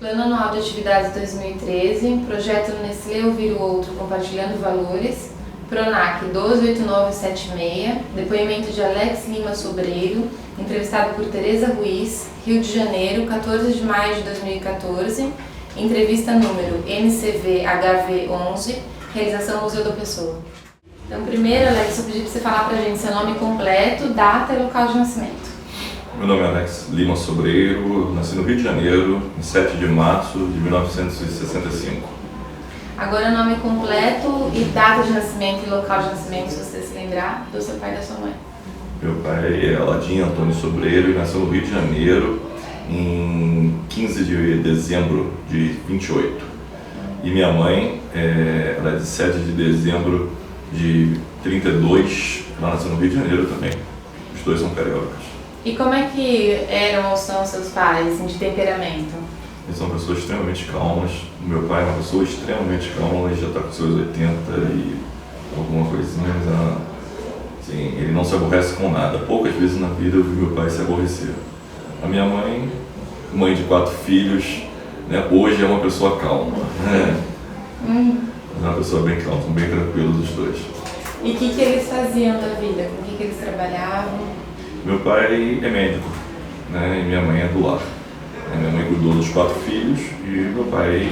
Plano Anual de Atividades 2013, Projeto Nestlé Ouvir o Outro Compartilhando Valores, PRONAC 128976, depoimento de Alex Lima Sobreiro, entrevistado por Tereza Ruiz, Rio de Janeiro, 14 de maio de 2014, entrevista número MCV-HV11, realização Museu da Pessoa. Então, primeiro, Alex, eu pedi para você falar para a gente seu nome completo, data e local de nascimento. Meu nome é Alex Lima Sobreiro, nasci no Rio de Janeiro, em 7 de março de 1965. Agora, nome completo e data de nascimento e local de nascimento, se você se lembrar, do seu pai e da sua mãe. Meu pai é Aladim Antônio Sobreiro e nasceu no Rio de Janeiro em 15 de dezembro de 28. E minha mãe, ela é de 7 de dezembro de 32, ela nasceu no Rio de Janeiro também. Os dois são cariocas. E como é que eram ou são seus pais, assim, de temperamento? Eles são pessoas extremamente calmas. O meu pai é uma pessoa extremamente calma, ele já está com seus 80 e alguma coisinha, mas assim, ele não se aborrece com nada. Poucas vezes na vida eu vi meu pai se aborrecer. A minha mãe, mãe de 4 filhos, né, hoje é uma pessoa calma. Né? É uma pessoa bem calma, são bem tranquilos os dois. E o que eles faziam da vida? Com o que eles trabalhavam? Meu pai é médico, né, e minha mãe é do lar. Minha mãe cuidou dos 4 filhos e meu pai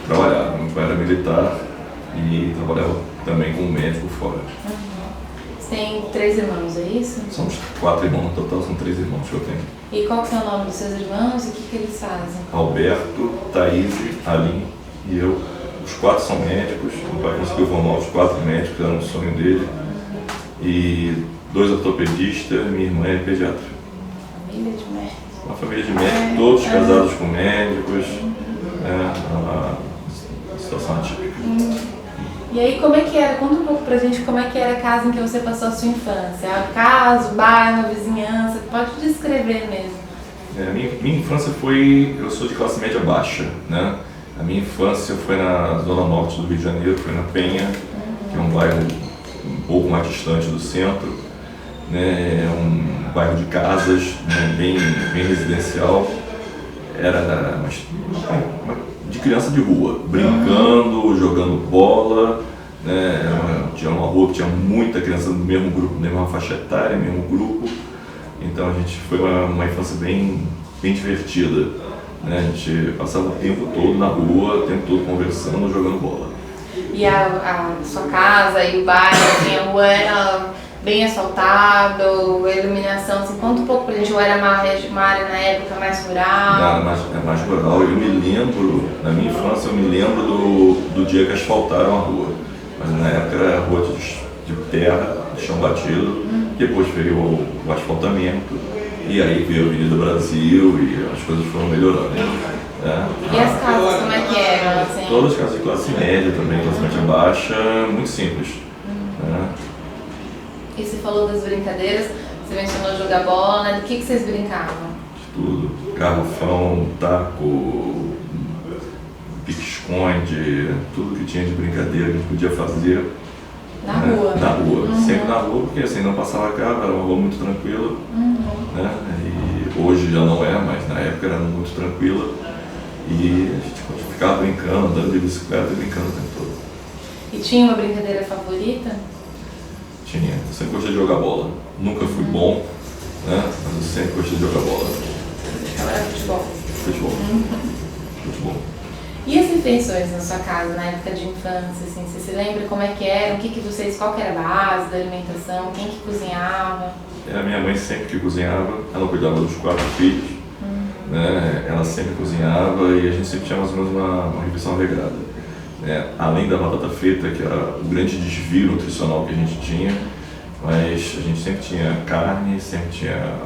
trabalhava. Meu pai era militar e trabalhava também como médico fora. Você tem 3 irmãos, é isso? Somos 4 irmãos, no total são 3 irmãos que eu tenho. E qual que é o nome dos seus irmãos e o que eles fazem? Alberto, Thaís, Aline e eu. Os 4 são médicos, meu pai conseguiu formar os 4 médicos, era um sonho dele. E 2 ortopedistas, minha irmã é pediatra. Família de médicos. Uma família de médicos, todos casados com médicos, uma situação atípica. E aí, como é que era? Conta um pouco pra gente como é que era a casa em que você passou a sua infância. A casa, o bairro, a vizinhança, pode descrever mesmo. Minha infância foi, eu sou de classe média baixa, né? A minha infância foi na zona norte do Rio de Janeiro, foi na Penha, que é um bairro um pouco mais distante do centro, né? Um bairro de casas, né? bem residencial. Era de criança de rua, brincando, jogando bola, né? Tinha uma rua que tinha muita criança do mesmo grupo, da mesma faixa etária, mesmo grupo. Então a gente foi uma infância bem divertida, né? A gente passava o tempo todo na rua, o tempo todo conversando, jogando bola. E a sua casa e o bairro, assim, a rua era bem asfaltado, a iluminação, assim, conta um pouco pra gente, ou era uma área na época mais rural? Era mais rural. Eu me lembro, na minha infância, eu me lembro do dia que asfaltaram a rua. Mas na época era rua de terra, de chão batido, depois veio o asfaltamento, e aí veio a Avenida Brasil e as coisas foram melhorando. Né? E as casas, como é que eram? Assim? Todas casas de classe média também, classe média baixa, muito simples. Né? E você falou das brincadeiras, você mencionou jogar bola, né? Do que vocês brincavam? De tudo, garrafão, taco, pique-esconde, tudo que tinha de brincadeira que a gente podia fazer. Na rua? Na rua, sempre na rua, porque assim, não passava carro, era uma rua muito tranquila. Né? E hoje já não é, mas na época era muito tranquila. E a gente ficava brincando, andando de bicicleta e brincando o tempo todo. E tinha uma brincadeira favorita? Tinha, eu sempre gostei de jogar bola. Nunca fui bom, né? Mas eu sempre gostei de jogar bola. Então era futebol? Futebol. Futebol. E as refeições na sua casa, na época de infância, assim, você se lembra como é que era? Qual que era a base da alimentação? Quem que cozinhava? Era a minha mãe sempre que cozinhava, ela cuidava dos 4 filhos, né? Ela sempre cozinhava e a gente sempre tinha mais ou menos uma refeição regrada. Né? Além da batata frita, que era o grande desvio nutricional que a gente tinha, mas a gente sempre tinha carne, sempre tinha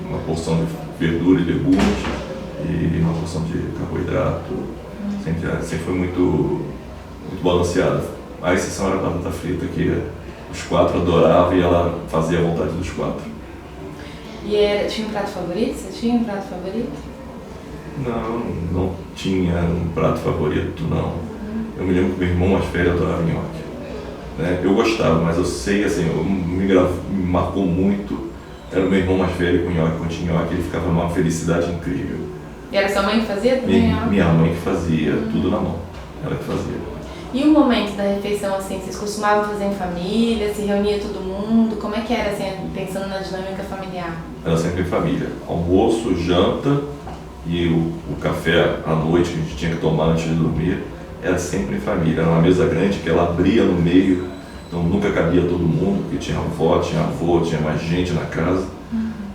uma porção de verdura e legumes e uma porção de carboidrato. Sempre foi muito balanceada. A exceção era a batata frita, que os 4 adoravam e ela fazia a vontade dos 4. E tinha um prato favorito? Você tinha um prato favorito? Não tinha um prato favorito, não. Eu me lembro que meu irmão mais velho adorava nhoque. Né? Eu gostava, mas eu sei, assim, me marcou muito. Era o meu irmão mais velho com nhoque, ele ficava numa felicidade incrível. E era sua mãe que fazia também? Minha mãe que fazia, tudo na mão. Ela que fazia. E o momento da refeição, assim, vocês costumavam fazer em família, se reunia todo mundo? Como é que era, assim, pensando na dinâmica familiar? Era sempre em família. Almoço, janta e o café à noite que a gente tinha que tomar antes de dormir, era sempre em família. Era uma mesa grande que ela abria no meio, então nunca cabia todo mundo, porque tinha avó, tinha avô, tinha mais gente na casa.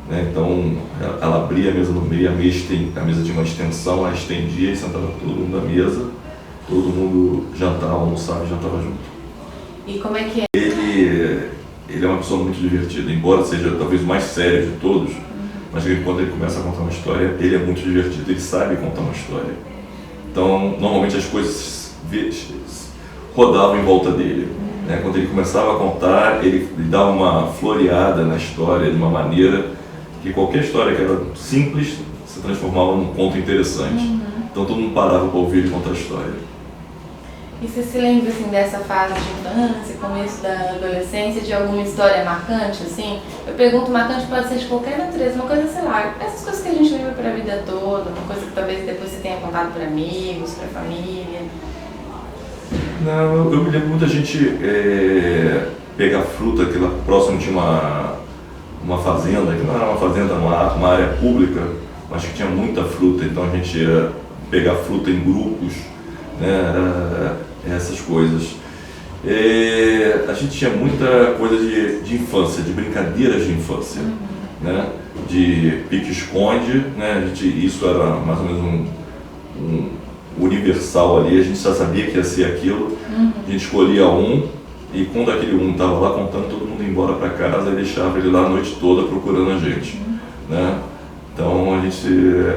Né? Então ela abria a mesa no meio, a mesa tinha uma extensão, ela estendia e sentava todo mundo na mesa, todo mundo jantava, almoçava e jantava junto. E como é que é? Ele é uma pessoa muito divertida, embora seja talvez o mais sério de todos, mas quando ele começa a contar uma história, ele é muito divertido, ele sabe contar uma história. Então, normalmente as coisas rodavam em volta dele. Né? Quando ele começava a contar, ele dava uma floreada na história de uma maneira que qualquer história que era simples se transformava num conto interessante. Então todo mundo parava para ouvir ele contar a história. E você se lembra, assim, dessa fase de infância, começo da adolescência, de alguma história marcante, assim? Eu pergunto, marcante pode ser de qualquer natureza, uma coisa, sei lá, essas coisas que a gente lembra para a vida toda, uma coisa que talvez depois você tenha contado para amigos, para família. Não, eu me lembro muita gente pegar fruta, que lá próximo tinha uma fazenda, que não era uma fazenda, uma área pública, mas que tinha muita fruta, então a gente ia pegar fruta em grupos, né, essas coisas. A gente tinha muita coisa de infância, de brincadeiras de infância, né, de pique-esconde, né, isso era mais ou menos um universal ali, a gente já sabia que ia ser aquilo, a gente escolhia um e quando aquele um estava lá contando, todo mundo ia embora para casa e deixava ele lá a noite toda procurando a gente, né? Então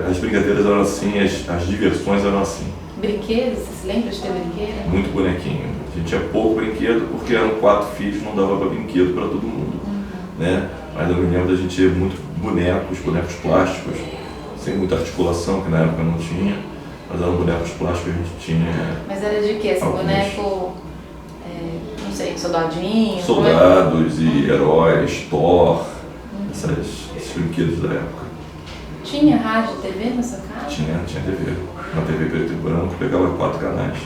as brincadeiras eram assim, as diversões eram assim. Brinquedos? Você se lembra de ter brinquedo? Muito bonequinho. A gente tinha pouco brinquedo porque eram 4 filhos, não dava para brinquedo para todo mundo, né? Mas eu me lembro da gente ter muito bonecos plásticos, sem muita articulação, que na época não tinha. Mas eram bonecos plásticos que a gente tinha. Mas era de quê? Esse boneco, não sei, soldadinho? Soldados e heróis, Thor, esses brinquedos da época. Tinha rádio e TV na sua casa? Tinha TV. Uma TV preto e branco, pegava 4 canais.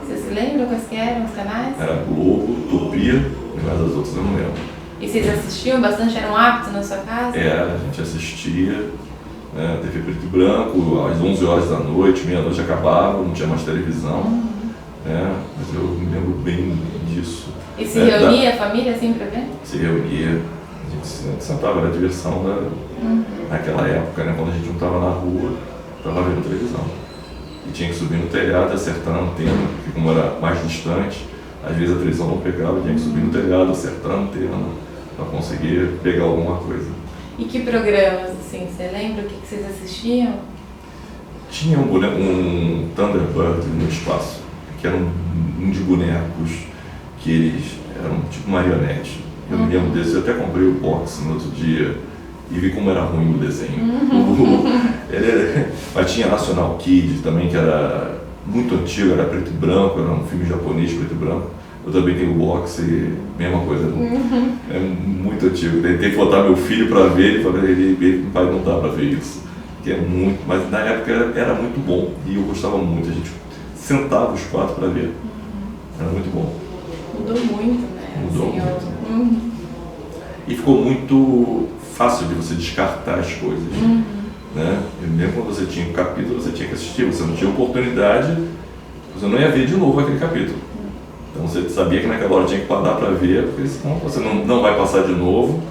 Você se lembra quais que eram os canais? Era Globo, Tupi, mas as outras eu não lembro. E vocês assistiam bastante? Era um hábito na sua casa? Era, a gente assistia. TV preto e branco, às 11 horas da noite, meia-noite acabava, não tinha mais televisão, mas eu me lembro bem disso. E se reunia a família assim para ver? Se reunia, a gente sentava na diversão naquela época, né, quando a gente não estava na rua, estava vendo televisão. E tinha que subir no telhado, acertar a antena, porque como era mais distante, às vezes a televisão não pegava, tinha que subir no telhado, acertar a antena, para conseguir pegar alguma coisa. E que programas, assim, você lembra o que vocês assistiam? Tinha um Thunderbird no espaço, que era um de bonecos, que eles eram tipo marionete. Eu me lembro desse, eu até comprei o box no outro dia e vi como era ruim o desenho. Mas tinha National Kid também, que era muito antigo, era preto e branco, era um filme japonês preto e branco. Eu também tenho o box e mesma coisa, é muito antigo. Tentei botar meu filho para ver, ele pai, não dá para ver isso, que é muito, mas na época era muito bom e eu gostava muito, a gente sentava os 4 para ver, era muito bom. Mudou muito, né? Mudou muito. E ficou muito fácil de você descartar as coisas, né? Eu me lembro quando você tinha um capítulo, você tinha que assistir, você não tinha oportunidade, você não ia ver de novo aquele capítulo. Então você sabia que naquela hora tinha que parar para ver, porque senão você não vai passar de novo,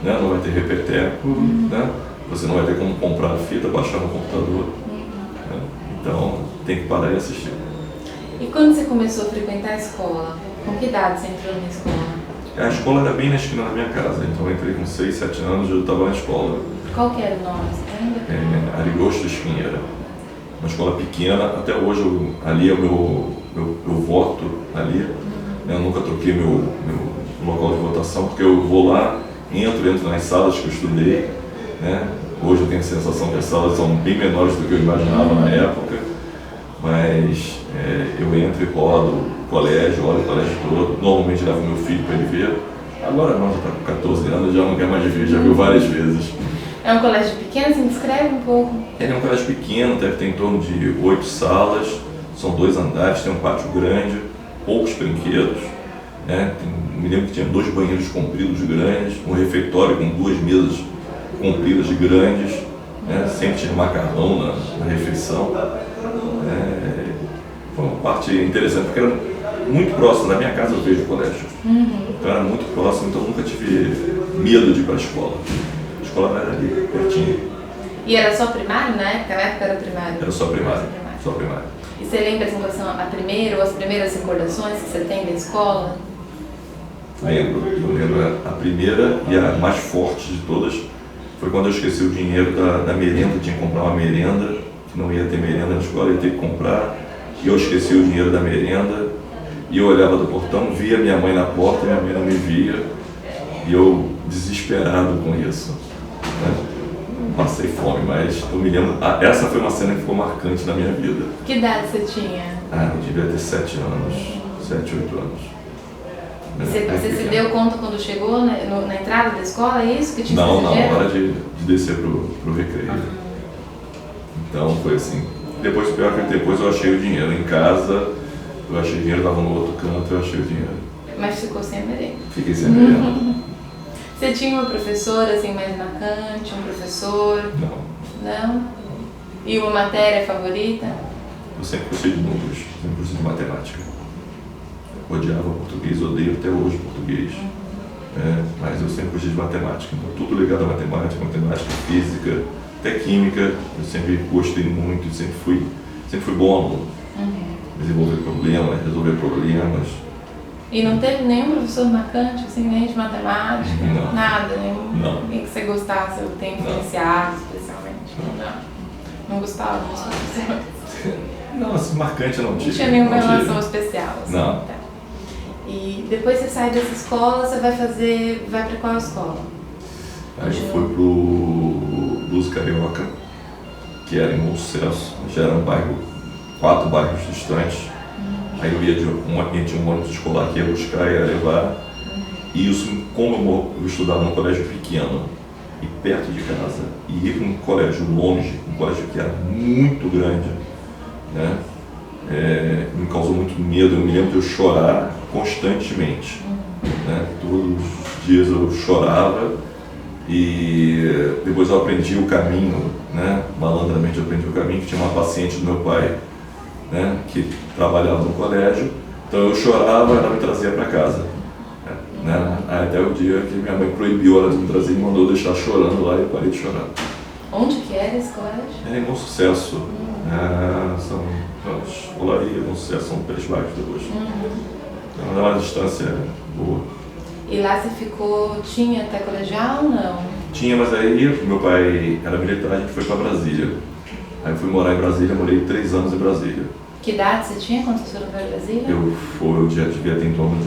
né? Não vai ter repeteco, né? Você não vai ter como comprar a fita, baixar no computador. Né? Então tem que parar e assistir. E quando você começou a frequentar a escola? Com que idade você entrou na escola? A escola era bem na esquina da minha casa, então eu entrei com 6, 7 anos e eu estava na escola. Qual que era o nome? Você lembra? Arigosto Espinheira. Uma escola pequena, até hoje ali é o eu voto ali, né? Eu nunca troquei meu local de votação, porque eu vou lá, entro nas salas que eu estudei, né? Hoje eu tenho a sensação que as salas são bem menores do que eu imaginava na época, mas eu entro e rodo o colégio, olho o colégio todo, normalmente levo meu filho para ele ver, agora não, já está com 14 anos, já não quer mais ver, já viu várias vezes. É um colégio pequeno, assim, descreve um pouco. Ele é um colégio pequeno, deve ter em torno de 8 salas, são 2 andares, tem um pátio grande, poucos brinquedos, né? Me lembro que tinha 2 banheiros compridos grandes, um refeitório com 2 mesas compridas grandes, né? Sempre tinha macarrão na refeição. Foi uma parte interessante, porque era muito próximo da minha casa, eu vejo o colégio. Então era muito próximo, então eu nunca tive medo de ir para a escola. A escola era ali, pertinho. E era só primário na época? Na época era primário? Era só primário, só primário. E você lembra assim, a primeira ou as primeiras recordações que você tem da escola? Lembro, eu lembro a primeira e a mais forte de todas foi quando eu esqueci o dinheiro da merenda, eu tinha que comprar uma merenda, que não ia ter merenda na escola, eu ia ter que comprar, e eu esqueci o dinheiro da merenda, e eu olhava do portão, via minha mãe na porta, minha mãe não me via, e eu desesperado com isso, né? Passei fome, mas eu me lembro, essa foi uma cena que ficou marcante na minha vida. Que idade você tinha? Eu devia ter 7 anos, 7, 8 anos. Você se deu conta quando chegou na entrada da escola, é isso que tinha Não, na dinheiro? hora de descer pro recreio. Então foi assim. Depois, pior que depois eu achei o dinheiro em casa, eu achei o dinheiro, estava no outro canto, eu achei o dinheiro. Mas ficou sem merenda. Fiquei sem merenda. Você tinha uma professora assim mais marcante, um professor? Não? E uma matéria favorita? Eu sempre gostei de números, sempre gostei de matemática. Odiava português, odeio até hoje português. Mas eu sempre gostei de matemática. Então, tudo ligado à matemática, física, até química, eu sempre gostei muito, sempre fui bom aluno. Desenvolver problemas, resolver problemas. E não teve nenhum professor marcante, assim, nem de matemática? Não. Nada? Ninguém que você gostasse ou tenha influenciado especialmente? Não gostava dos professores? Não, assim, marcante eu não tive. Não tinha nenhuma relação especial? Assim, não. Tá. E depois você sai dessa escola, você vai para qual escola? Aí eu fui pro Blues Carioca, que era em Bom Sucesso, já era um bairro, 4 bairros distantes. Aí eu ia tinha um ônibus escolar que ia buscar, ia levar. E isso, como eu estudava num colégio pequeno e perto de casa, e ir para um colégio longe, um colégio que era muito grande, né? Me causou muito medo. Eu me lembro de eu chorar constantemente, né? Todos os dias eu chorava, e depois eu aprendi o caminho, né? Malandramente eu aprendi o caminho, que tinha uma paciente do meu pai, né? Que trabalhava no colégio, então eu chorava, ela me trazia para casa, né? Até o dia que minha mãe proibiu ela de me trazer e mandou eu deixar chorando lá, e eu parei de chorar. Onde que era esse colégio? É em Bom Sucesso. São escolaria, Bom Sucesso, são 3 bairros depois. Então é uma distância boa. E lá você tinha até colegial ou não? Tinha, mas aí meu pai era militar, a gente foi para Brasília. Aí eu fui morar em Brasília, morei 3 anos em Brasília. Que idade você tinha quando você foi para Brasília? Eu já devia ter em torno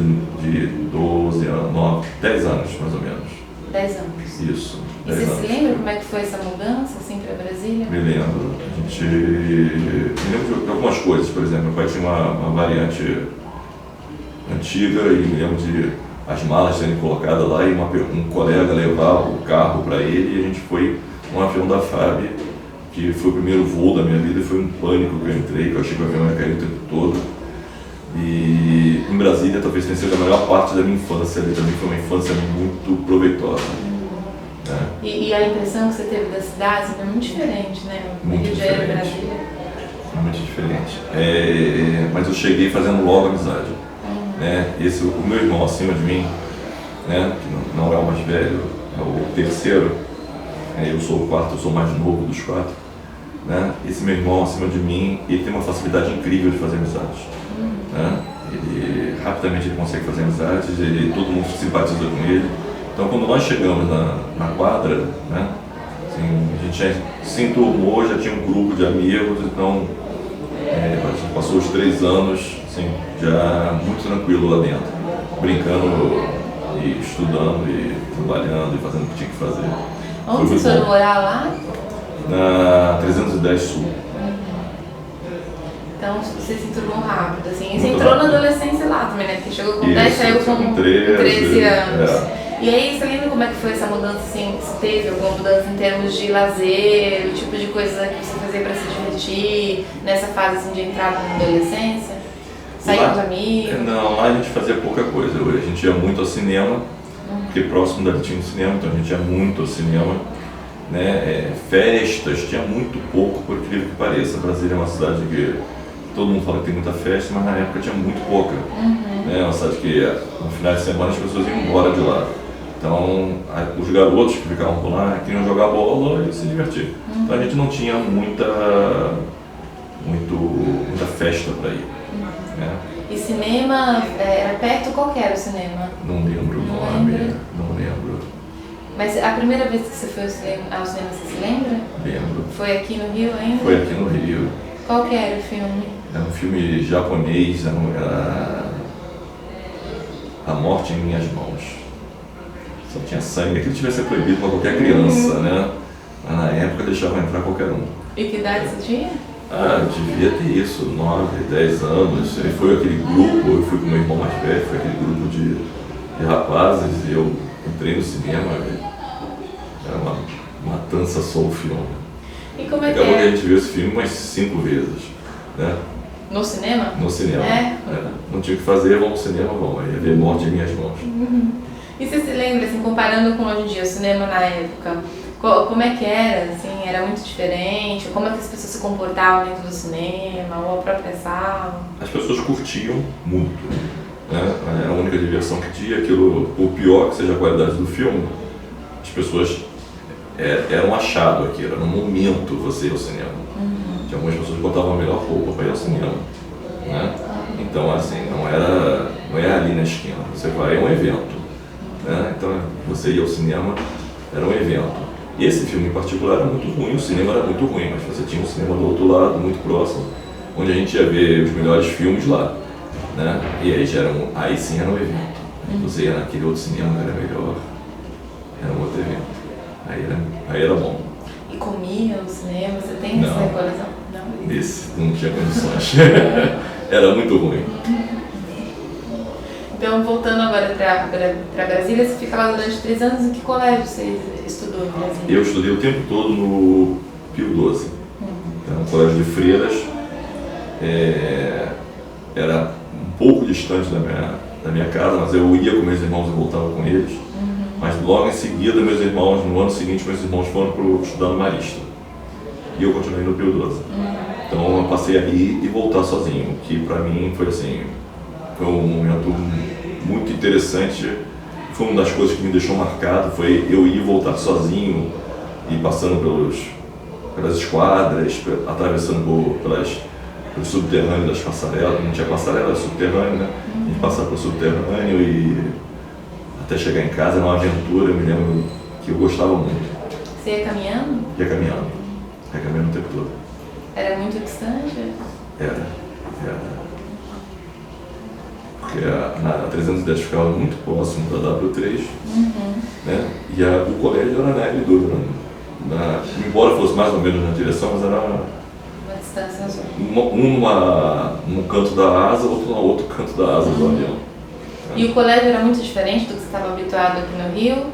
de 12 anos, 10 anos mais ou menos. 10 anos. Isso. E você se lembra como é que foi essa mudança assim para Brasília? Me lembro. Me lembro de algumas coisas, por exemplo, meu pai tinha uma variante antiga, e me lembro de as malas serem colocadas lá e um colega levar o carro para ele, e a gente foi num avião da FAB, que foi o primeiro voo da minha vida, e foi um pânico que eu entrei, que eu achei que o avião ia cair o tempo todo. E em Brasília talvez tenha sido a melhor parte da minha infância, ali também foi uma infância muito proveitosa. E a impressão que você teve da cidade é muito diferente, né? Muito diferente. Brasília. Muito diferente. Mas eu cheguei fazendo logo amizade. O meu irmão acima de mim, né, que não é o mais velho, é o terceiro, eu sou o quarto, eu sou o mais novo dos 4. Né? Esse meu irmão acima de mim, ele tem uma facilidade incrível de fazer amizades. Né? Ele rapidamente consegue fazer amizades, todo mundo simpatiza com ele. Então quando nós chegamos na quadra, né, assim, a gente já se enturmou, já tinha um grupo de amigos, então a gente passou os 3 anos assim, já muito tranquilo lá dentro, brincando e estudando e trabalhando e fazendo o que tinha que fazer. Onde você foi morar lá? Na 310 Sul. Então você se enturmou rápido, assim. E você entrou na adolescência lá também, né? Porque chegou com 10, saiu com 13 anos. E aí, você lembra como é que foi essa mudança, assim, se teve alguma mudança em termos de lazer, o tipo de coisa que você fazia para se divertir, nessa fase assim, de entrada na adolescência? Sair com os amigos? Não, lá a gente fazia pouca coisa. A gente ia muito ao cinema, porque próximo dali tinha um cinema, então a gente ia muito ao cinema. Né? Festas, tinha muito pouco, por incrível que pareça. Brasília é uma cidade que todo mundo fala que tem muita festa, mas na época tinha muito pouca. É uma cidade que no final de semana as pessoas iam embora de lá. Então, os garotos que ficavam por lá queriam jogar bola e se divertir. Então a gente não tinha muita festa para ir. Né? E cinema, era perto? Qual que era o cinema? Não lembro o nome, não lembro. Mas a primeira vez que você foi ao cinema, você se lembra? Lembro. Foi aqui no Rio ainda? Foi aqui no Rio. Qual que era o filme? Era um filme japonês, era A Morte em Minhas Mãos. Só tinha sangue, aquilo devia ser proibido para qualquer criança, né? Mas na época deixava entrar qualquer um. E que idade você tinha? Devia ter isso, 9, 10 anos. Aí foi aquele grupo, eu fui com meu irmão mais velho, foi aquele grupo de rapazes, e eu entrei no cinema, era uma matança só o filme. E como é que Acabou que a gente viu esse filme umas 5 vezes, né? No cinema? No cinema. Não tinha o que fazer, vamos ao cinema, vamos. Aí ia ver Morte em Minhas Mãos. E você se lembra, assim, comparando com hoje em dia, o cinema na época, como é que era, assim, era muito diferente? Como é que as pessoas se comportavam dentro do cinema, ou a própria sala? As pessoas curtiam muito, né? Era a única diversão que tinha, aquilo, por pior que seja a qualidade do filme, as pessoas era um achado aquilo, era um momento você ir ao cinema. Tinha algumas pessoas que botavam a melhor roupa para ir ao cinema, né? Então, assim, não é ali na esquina, você vai, é um evento, né? Então, você ir ao cinema era um evento. E esse filme em particular era muito ruim, o cinema era muito ruim, mas você tinha um cinema do outro lado, muito próximo, onde a gente ia ver os melhores filmes lá, né? E aí sim era um evento. Você ia naquele outro cinema que era melhor, era um outro evento. Aí era bom. E comia no cinema? Você tem essa recordação? Não. Esse não tinha condições. Era muito ruim. Então, voltando agora para Brasília, você fica lá durante 3 anos. Em que colégio você estudou em Brasília? Eu estudei o tempo todo no Pio XII. Era um colégio de freiras. Era um pouco distante da minha casa, mas eu ia com meus irmãos e voltava com eles. Mas logo em seguida, no ano seguinte, meus irmãos foram para estudar no Marista. E eu continuei no Pio XII. Então eu passei a ir e voltar sozinho, que para mim foi assim, foi um momento muito interessante. Foi uma das coisas que me deixou marcado, foi eu ir e voltar sozinho, e passando pelas esquadras, atravessando pelo subterrâneo das passarelas. Não tinha passarela, era subterrâneo, né? A gente passava pelo subterrâneo e até chegar em casa era uma aventura. Eu me lembro que eu gostava muito. Você ia caminhando? Ia caminhando o tempo todo. Era muito distante? Era. Porque a 310 ficava muito próximo da W3, né? E o colégio era na L2, embora fosse mais ou menos na direção, mas era uma distância azul. Num canto da asa, outro no outro canto da asa do avião. E o colégio era muito diferente do que você estava habituado aqui no Rio?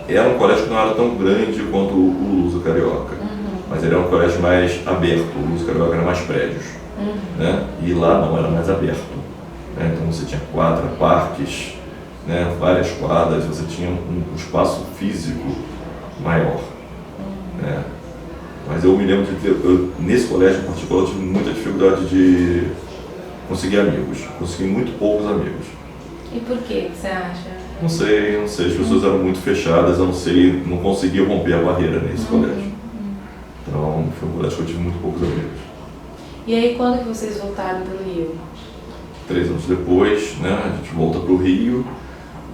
Era um colégio que não era tão grande quanto o Luso Carioca, mas ele era um colégio mais aberto. O Luso Carioca era mais prédios, né? E lá não, era mais aberto, né? Então você tinha quadra, parques, né? Várias quadras, você tinha um espaço físico maior, né? Mas eu me lembro de nesse colégio em particular, eu tive muita dificuldade de conseguir amigos, consegui muito poucos amigos. E por que você acha? Não sei, as pessoas eram muito fechadas, eu não conseguia romper a barreira nesse colégio. Então foi um colégio que eu tive muito poucos amigos. E aí quando que vocês voltaram para o Rio? 3 anos depois, né, a gente volta para o Rio,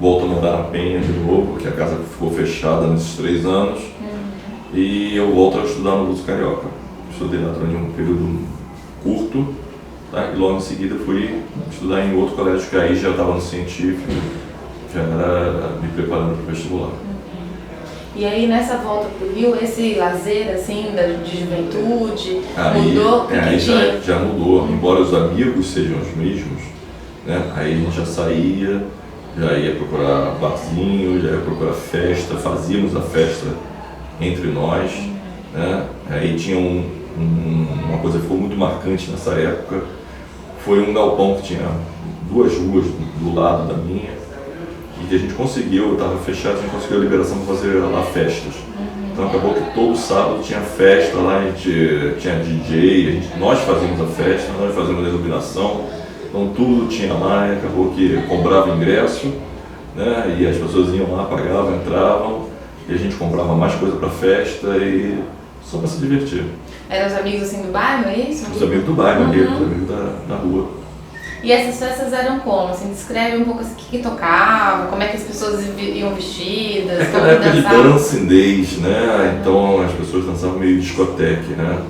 volta a morar na Penha de novo, que a casa ficou fechada nesses 3 anos, e eu volto a estudar no Luso Carioca. Estudei lá durante um período curto, tá? E logo em seguida fui estudar em outro colégio, que aí já estava no científico, já era me preparando para o vestibular. E aí nessa volta para o Rio, esse lazer assim, de juventude, mudou? Aí já mudou, embora os amigos sejam os mesmos, né? Aí a gente já saía, já ia procurar barzinho, já ia procurar festa, fazíamos a festa entre nós, né? Aí tinha uma coisa que foi muito marcante nessa época, foi um galpão que tinha 2 ruas do lado da minha, e que a gente conseguiu, estava fechado, a gente conseguiu a liberação para fazer lá festas. Então acabou que todo sábado tinha festa lá, a gente tinha DJ, nós fazíamos a festa, nós fazíamos a iluminação, então tudo tinha lá, e acabou que cobrava ingresso, né? E as pessoas iam lá, pagavam, entravam, e a gente comprava mais coisa para festa e só para se divertir. Eram os amigos assim do bairro, é isso? Os amigos do bairro, os amigos da rua. E essas festas eram como? Assim, descreve um pouco assim, o que tocava, como é que as pessoas iam vestidas, como Aquela época de dançavam. dancing days, né? Então as pessoas dançavam meio discoteque, né?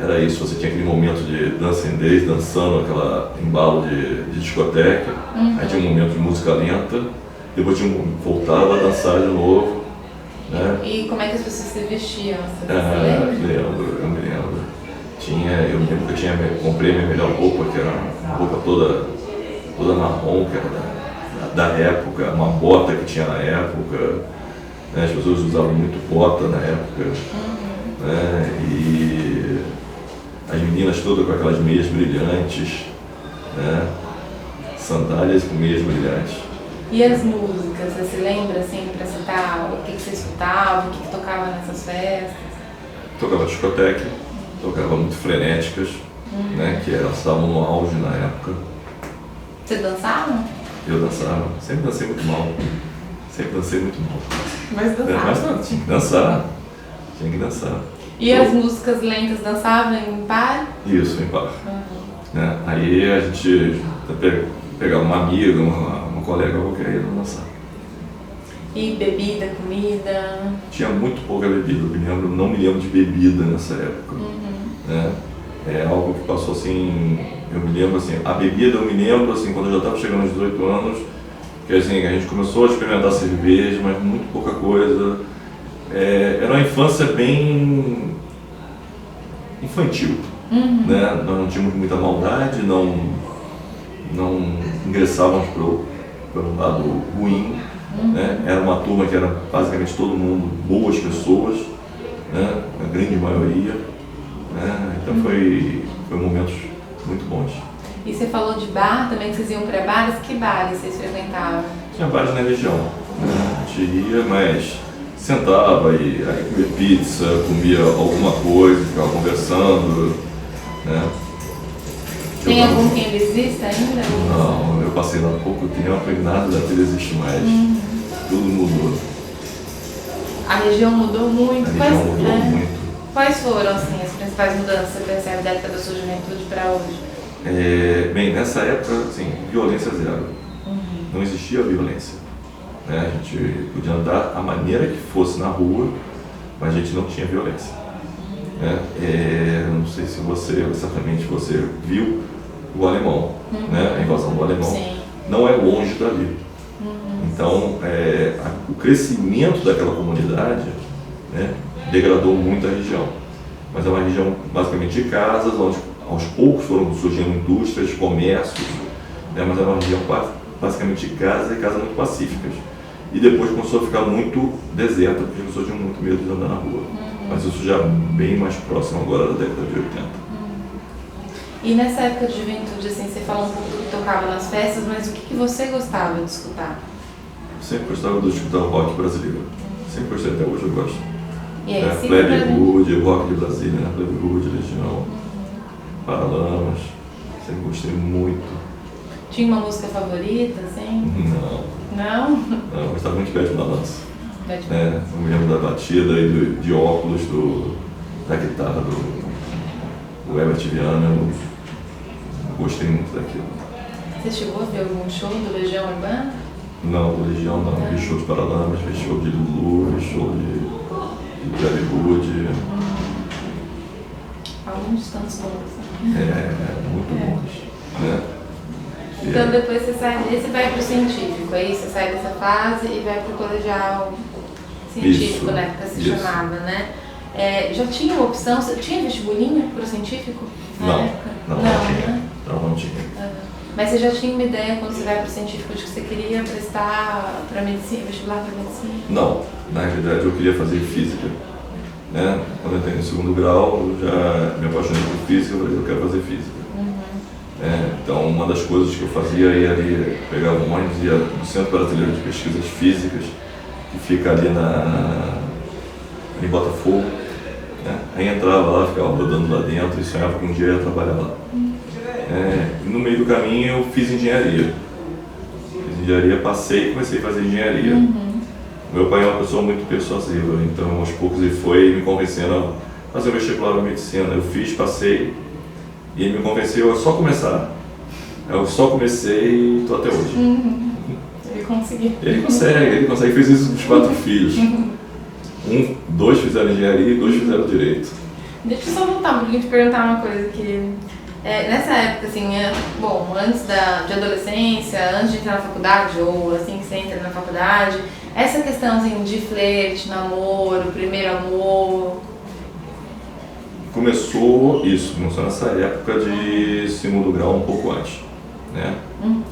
Era isso, você tinha aquele momento de dancing days, dançando aquela embalo de discoteque, aí tinha um momento de música lenta, depois voltava a dançar de novo, né? E como é que as pessoas se vestiam? Você Eu me lembro. Eu me lembro que comprei a minha melhor roupa, que era uma roupa toda marrom, que era da época, uma bota que tinha na época, né? As pessoas usavam muito bota na época, né? E as meninas todas com aquelas meias brilhantes, né? Sandálias com meias brilhantes. E as músicas, você se lembra assim, pra citar o que você escutava, o que tocava nessas festas? Tocava discoteque, tocava muito frenéticas, né? Que elas estavam no auge na época. Você dançava? Eu dançava, sempre dancei muito mal. Sempre dancei muito mal. Mas dançava? Mas não, tinha que dançar. Tinha que dançar. E as músicas lentas dançavam em par? Isso, em par. Né? Aí a gente pegava uma amiga, uma colega qualquer e ia dançar. E bebida, comida? Tinha muito pouca bebida, não me lembro de bebida nessa época. Né? É algo que passou assim, eu me lembro assim, a bebida eu me lembro assim, quando eu já estava chegando aos 18 anos, que assim, a gente começou a experimentar cerveja, mas muito pouca coisa. Era uma infância bem infantil, né? Nós não tínhamos muita maldade, não ingressávamos pelo lado ruim, né? Era uma turma que era basicamente todo mundo boas pessoas, né? A grande maioria, né? Então foi momentos muito bons. E você falou de bar também, que vocês iam para bares, que bares vocês frequentavam? Tinha bares na região, né? A gente ia, mas sentava e aí comia pizza, comia alguma coisa, ficava conversando, né? Tem algum que ainda existe ainda? Não, eu passei lá há pouco tempo e nada daquilo existe mais. Tudo mudou. A região mudou muito? A região mudou muito. Quais foram assim, as principais mudanças que você percebe da época da sua juventude para hoje? Bem, nessa época, assim, violência zero. Não existia violência. Né? A gente podia andar a maneira que fosse na rua, mas a gente não tinha violência. Né? Não sei se certamente você viu o Alemão, né? A invasão do Alemão. Sim. Não é longe dali. Então, o crescimento daquela comunidade, né, degradou muito a região. Mas é uma região basicamente de casas, onde aos poucos foram surgindo indústrias, comércios, né, mas era uma região basicamente de casas e casas muito pacíficas. E depois começou a ficar muito deserta, porque as pessoas tinham muito medo de andar na rua. Mas isso já é bem mais próximo agora da década de 80. E nessa época de juventude, assim, você falou um pouco do que tocava nas festas, mas o que você gostava de escutar? Sempre gostava de escutar o rock brasileiro. Sempre gostei, até hoje eu gosto. E aí, sim, Plebe-Hood, o rock de Brasília, né? Plebe-Hood, Legião, Paralamas. Sempre gostei muito. Tinha uma música favorita, assim? Não, eu gostava muito de Bete Balanço. Eu me lembro da batida e de óculos da guitarra do Herbert Viana. Eu gostei muito daquilo. Você chegou a ver algum show do Legião Urbana? Não, do Legião não. Vi show de Paralamas, vi show de Lulu, vi show de Plebe-Hood. Alguns tantos bons. Muito bons. Né? Então depois você sai desse e vai para o científico, aí você sai dessa fase e vai para o colegial científico, Isso, né, que se chamava, né? Já tinha uma opção, tinha vestibulinho para o científico? Não tinha. Né? Não tinha. Mas você já tinha uma ideia quando você vai para o científico de que você queria prestar para medicina, vestibular para medicina? Não, na realidade eu queria fazer física. Né? Quando eu entrei no segundo grau, eu já me apaixonei por física, eu falei, eu quero fazer física. Então, uma das coisas que eu fazia era ali, pegava um ônibus e ia no Centro Brasileiro de Pesquisas Físicas, que fica ali em Botafogo. Né? Aí entrava lá, ficava rodando lá dentro e sonhava que um dia eu ia trabalhar lá. E no meio do caminho eu fiz engenharia. Fiz engenharia, passei e comecei a fazer engenharia. Meu pai é uma pessoa muito persuasiva, então aos poucos ele foi me convencendo a fazer o vestibular de medicina. Eu fiz, passei, e ele me convenceu a só começar. Eu só comecei e estou até hoje. Ele conseguiu. Ele consegue, fez isso com os 4 filhos. 2 fizeram engenharia e 2 fizeram direito. Deixa eu só voltar um pouquinho e te perguntar uma coisa que... nessa época, assim, bom, antes de adolescência, antes de entrar na faculdade, ou assim que você entra na faculdade, essa questão assim, de flerte, namoro, primeiro amor... Começou nessa época de segundo grau, um pouco antes, né?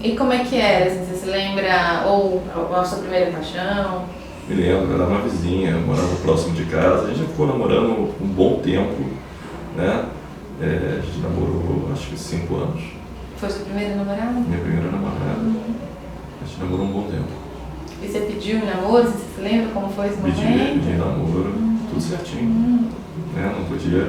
E como é que era? Assim, você se lembra, ou a sua primeira paixão? Me lembro, era uma vizinha, morava próximo de casa, a gente ficou namorando um bom tempo, né? A gente namorou acho que 5 anos. Foi sua primeira namorada? Minha primeira namorada. A gente namorou um bom tempo. E você pediu namoro? Você se lembra como foi esse momento? Pedi namoro, tudo certinho. Não podia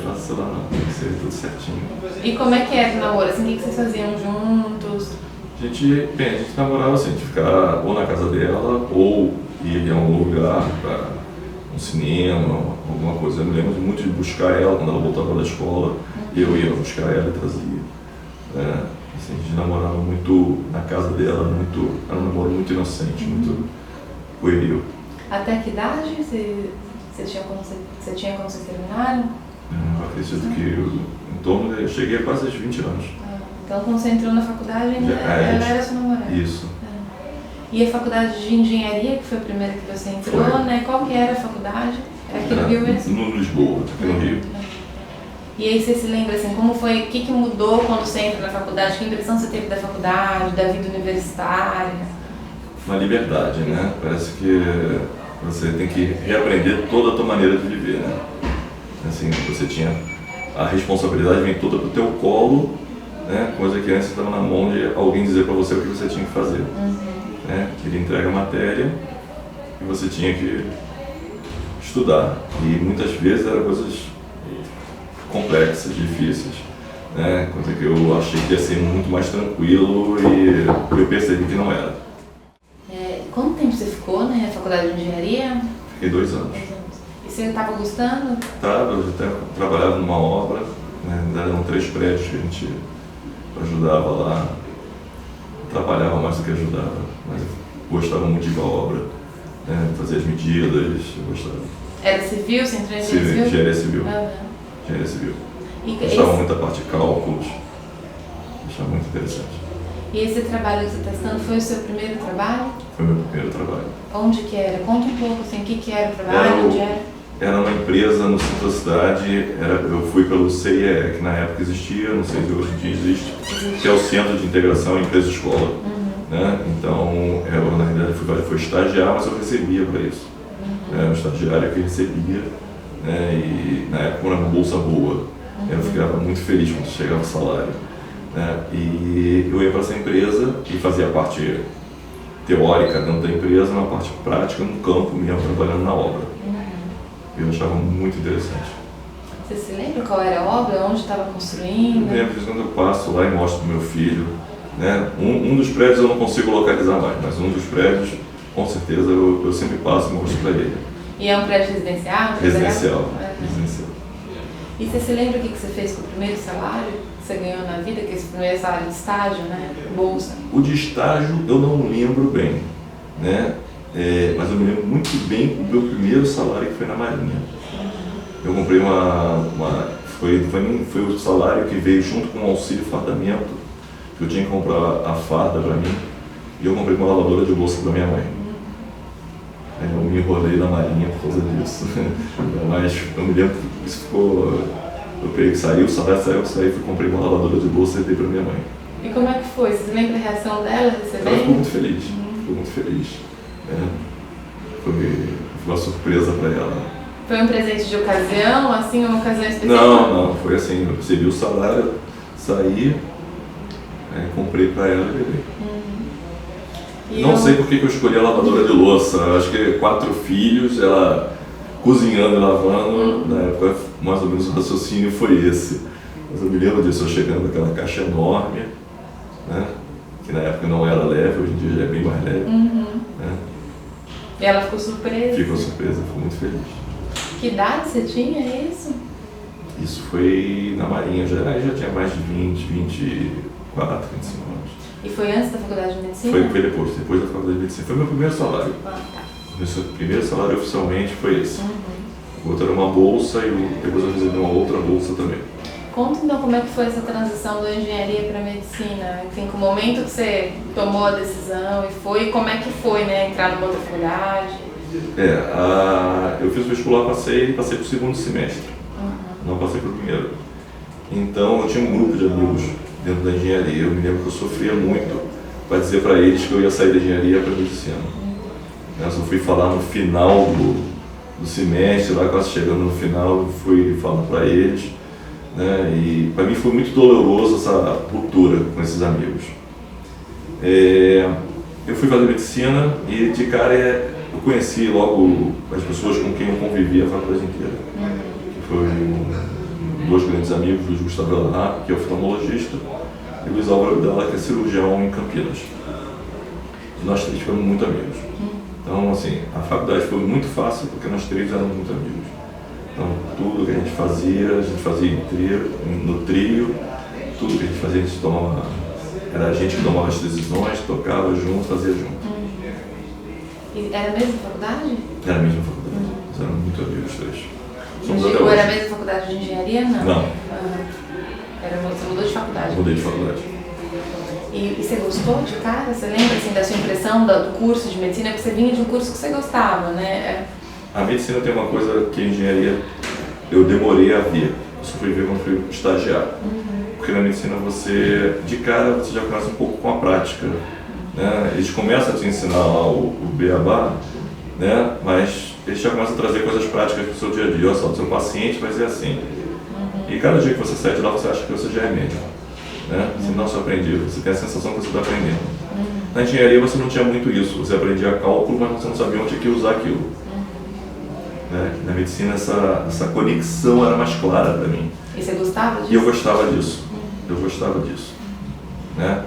vacilar não, tinha que ser tudo certinho. E como é que era o namoro? Assim, o que vocês faziam juntos? A gente namorava assim, a gente ficava ou na casa dela, ou ia em algum lugar para um cinema, alguma coisa. Eu me lembro muito de buscar ela quando ela voltava da escola, eu ia buscar ela e trazia. Assim, a gente namorava muito na casa dela, era um namoro muito inocente, muito pueril. Até que idade você tinha quando vocês terminaram? Eu acredito que eu cheguei a quase aos 20 anos. Então quando você entrou na faculdade ainda ela era sua namorada? Isso. E a faculdade de engenharia, que foi a primeira que você entrou, né? Qual que era a faculdade? Era aqui no Rio mesmo? No Lisboa, aqui no Rio. E aí você se lembra assim, como foi, o que mudou quando você entra na faculdade? Que impressão você teve da faculdade, da vida universitária? Uma liberdade, né? Parece que você tem que reaprender toda a tua maneira de viver, né? Assim, você tinha a responsabilidade vem toda pro teu colo, né? Coisa que antes estava na mão de alguém dizer para você o que você tinha que fazer. Né? Ele entrega a matéria e você tinha que estudar. E muitas vezes eram coisas complexas, difíceis. Né? Coisa que eu achei que ia ser muito mais tranquilo e eu percebi que não era. Quanto tempo você ficou na faculdade de engenharia? Fiquei 2 anos. E você estava gostando? Estava, eu até trabalhava numa obra, né? Ainda eram 3 prédios que a gente ajudava lá. Trabalhava mais do que ajudava, mas eu gostava muito de ir para a obra, né? Fazer as medidas, eu gostava. Era civil? Você entrou em civil? Engenharia civil. Engenharia civil. Gostava muito da parte de cálculos, achava muito interessante. E esse trabalho que você está estudando foi o seu primeiro trabalho? Foi o meu primeiro trabalho. Onde que era? Conta um pouco assim, o que era o trabalho, onde era? Era uma empresa no centro da cidade, eu fui pelo CIE, que na época existia, não sei se hoje em dia existe, que é o Centro de Integração Empresa-Escola. Né? Então, eu na realidade fui estagiar, mas eu recebia para isso. Era um estagiário que recebia, né? E na época era uma bolsa boa. Eu ficava muito feliz quando chegava o salário. Né? E eu ia para essa empresa e fazia a parte teórica dentro da empresa, uma parte prática no campo mesmo, trabalhando na obra. Eu achava muito interessante. Você se lembra qual era a obra? Onde estava construindo? Eu lembro quando eu passo lá e mostro para o meu filho. Né? Um dos prédios eu não consigo localizar mais, mas um dos prédios, com certeza, eu sempre passo e mostro para ele. E é um prédio residencial? Residencial. E você se lembra o que você fez com o primeiro salário que você ganhou na vida, que é esse primeiro salário de estágio, né? Bolsa? O de estágio eu não lembro bem, né? Mas eu me lembro muito bem do meu primeiro salário, que foi na Marinha. Eu comprei foi o salário que veio junto com o auxílio fardamento, que eu tinha que comprar a farda para mim, e eu comprei uma lavadora de louça para minha mãe. Eu me enrolei na Marinha por causa disso. Mas eu me lembro que isso ficou Eu peguei que saiu, o salário saiu, comprei uma lavadora de louça e dei pra minha mãe. E como é que foi? Você lembra a reação dela recebendo? Ela ficou muito feliz, ficou muito feliz. Foi uma surpresa pra ela. Foi um presente de ocasião, assim, uma ocasião específica? Não, foi assim, eu recebi o salário, saí, comprei pra ela e levei. Não sei por que eu escolhi a lavadora de louça, acho que 4 filhos, ela cozinhando e lavando, na época mais ou menos o raciocínio foi esse. Mas eu me lembro disso, eu chegando naquela caixa enorme, né? Que na época não era leve, hoje em dia já é bem mais leve. Né? E ela ficou surpresa? Ficou surpresa, ficou muito feliz. Que idade você tinha isso? Isso foi na Marinha, já tinha mais de 20, 24, 25 anos. E foi antes da faculdade de medicina? Foi depois da faculdade de medicina. Foi meu primeiro salário. Ah, tá. Meu primeiro salário oficialmente foi esse. O outro era uma bolsa e depois eu recebi uma outra bolsa também. Conta então como é que foi essa transição da engenharia para a medicina. Assim, com o momento que você tomou a decisão e foi, como é que foi, né? Entrar numa outra faculdade? Eu fiz o vestibular, passei para o segundo semestre. Não passei para o primeiro. Então eu tinha um grupo de amigos dentro da engenharia. Eu me lembro que eu sofria muito para dizer para eles que eu ia sair da engenharia para a medicina. Eu só fui falar no final do semestre, lá quase chegando no final, eu fui falar para eles. Né? E para mim foi muito doloroso essa ruptura com esses amigos. Eu fui fazer medicina e de cara eu conheci logo as pessoas com quem eu convivi a faculdade inteira. Que foi dois grandes amigos, Luiz Gustavo Elahá, que é oftalmologista, e Luiz Álvaro Abdala, que é cirurgião em Campinas. E nós três ficamos muito amigos. Então, assim, a faculdade foi muito fácil porque nós três éramos muito amigos. Então, tudo que a gente fazia no trio, tudo que a gente fazia, a gente tomava, era a gente que tomava as decisões, tocava junto, fazia junto. E era a mesma faculdade? Era a mesma faculdade, nós éramos muito amigos os três. Ou era a mesma faculdade de engenharia? Não. Você mudou de faculdade? Mudei de faculdade. E você gostou de cara? Você lembra assim, da sua impressão do curso de medicina? Porque você vinha de um curso que você gostava, né? A medicina tem uma coisa que a engenharia eu demorei a ver. Eu só fui ver quando fui estagiar. Porque na medicina de cara, você já começa um pouco com a prática. Né? Eles começam a te ensinar lá o beabá, né? Mas eles já começam a trazer coisas práticas para o seu dia a dia. Olha só, o seu paciente vai ser assim. E cada dia que você sai de lá, você acha que você já é médico. Né? Você não se aprendeu, você tem a sensação que você está aprendendo. Na engenharia você não tinha muito isso. Você aprendia cálculo, mas você não sabia onde que usar aquilo. Né? Na medicina essa conexão era mais clara para mim. E você gostava disso? E eu gostava disso. Eu gostava disso. Né?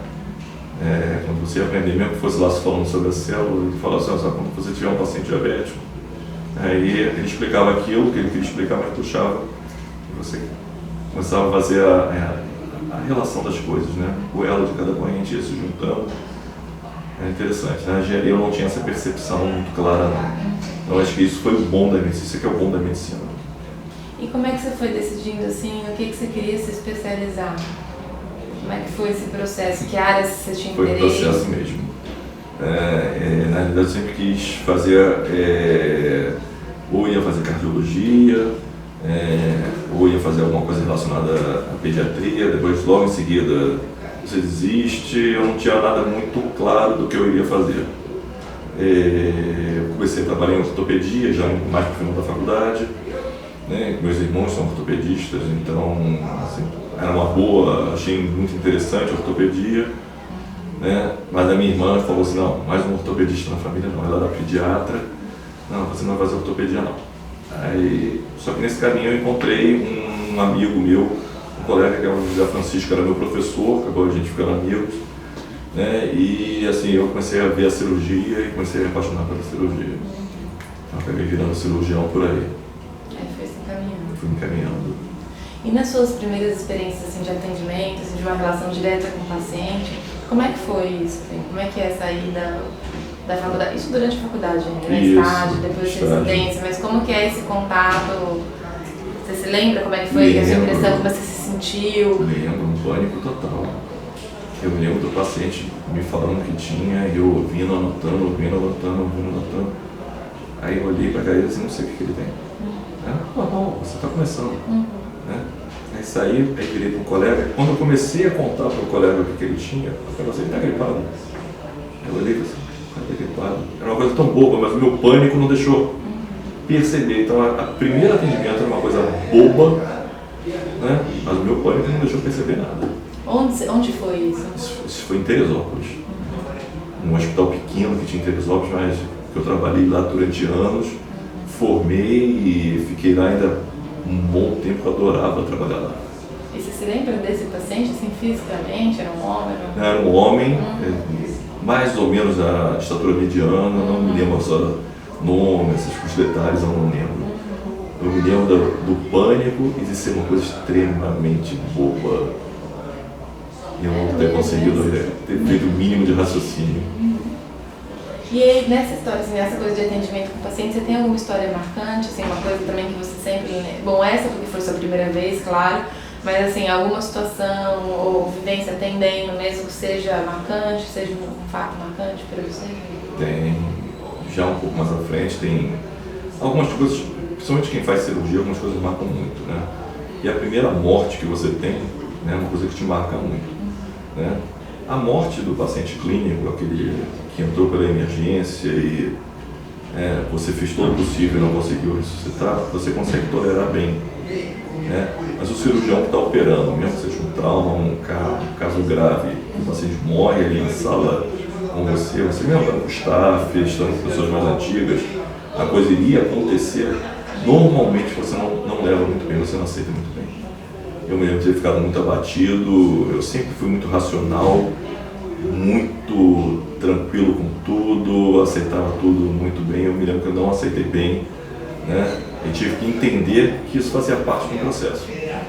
Quando você ia aprender, mesmo que fosse lá se falando sobre a célula, ele falava assim, quando você tiver um paciente diabético, aí ele explicava aquilo que ele queria explicar, mas puxava, e você começava a fazer a relação das coisas, né? O elo de cada corrente ia se juntando. É interessante. Na engenharia eu não tinha essa percepção muito clara, não. Então acho que isso foi o bom da medicina, isso que é o bom da medicina. E como é que você foi decidindo assim, no que você queria se especializar? Como é que foi esse processo? Que áreas você tinha interesse? Foi um processo mesmo. Na realidade eu sempre quis fazer, ou ia fazer cardiologia, ou ia fazer alguma coisa relacionada à pediatria, depois logo em seguida você desiste, eu não tinha nada muito claro do que eu iria fazer. Eu comecei a trabalhar em ortopedia, já mais para o final da faculdade, né? Meus irmãos são ortopedistas, então assim, era uma boa, achei muito interessante a ortopedia, né? Mas a minha irmã falou assim, não, mais um ortopedista na família não, ela era pediatra, não, você não vai fazer ortopedia não. Só que nesse caminho eu encontrei um amigo meu, um colega que é o José Francisco, era meu professor, acabou a gente ficando amigos, né? E assim, eu comecei a ver a cirurgia e comecei a me apaixonar pela cirurgia. Então, acabei virando cirurgião por aí. Aí foi se encaminhando. Fui me encaminhando. E nas suas primeiras experiências assim, de atendimento, assim, de uma relação direta com o paciente, como é que foi isso? Assim? Como é que é sair da faculdade? Isso durante a faculdade ainda, né? Estágio, depois de residência, mas como que é esse contato? Você se lembra como é que foi a sua impressão, como você se sentiu? Lembro, um pânico total. Eu me lembro do paciente me falando que tinha, e eu ouvindo, anotando. Aí eu olhei para a cara e disse, não sei o que ele tem. Normal, você está começando. Né? Aí saí, aí virei para um colega. Quando eu comecei a contar para o colega o que ele tinha, eu falei assim, ele está gripado. Eu olhei e falei assim, está gripado. Era uma coisa tão boba, mas o meu pânico não deixou perceber. Então, a primeiro atendimento era uma coisa boba, né? Mas o meu pânico não deixou perceber nada. Onde foi isso? Isso foi em Teresópolis. Um hospital pequeno que tinha em Teresópolis, mas que eu trabalhei lá durante anos. Formei e fiquei lá ainda um bom tempo, eu adorava trabalhar lá. E você se lembra desse paciente, assim, fisicamente? Era um homem? Era um homem, mais ou menos a estatura mediana, não me lembro só nome, esses detalhes eu não lembro. Eu me lembro do pânico e de ser uma coisa extremamente boba. E eu não ter conseguido ter feito o mínimo de raciocínio. E aí, nessa história, assim, nessa coisa de atendimento com o paciente, você tem alguma história marcante, assim, uma coisa também que você sempre... Bom, essa porque foi sua primeira vez, claro, mas assim, alguma situação ou vivência atendendo, mesmo que seja marcante, seja um fato marcante para você? Tem, já um pouco mais à frente, tem algumas coisas, principalmente quem faz cirurgia, algumas coisas marcam muito, né? E a primeira morte que você tem, né, é uma coisa que te marca muito, né? A morte do paciente clínico, aquele que entrou pela emergência e você fez todo o possível e não conseguiu ressuscitar, você consegue tolerar bem, né? Mas o cirurgião que está operando, mesmo que seja um trauma, um caso grave, o paciente morre ali em sala com você mesmo está com o staff, estando com pessoas mais antigas, a coisa iria acontecer, normalmente você não leva muito bem, você não aceita muito bem. Eu me lembro de ter ficado muito abatido, eu sempre fui muito racional, muito tranquilo com tudo, aceitava tudo muito bem. Eu me lembro que eu não aceitei bem, né? E tive que entender que isso fazia parte do processo. Né?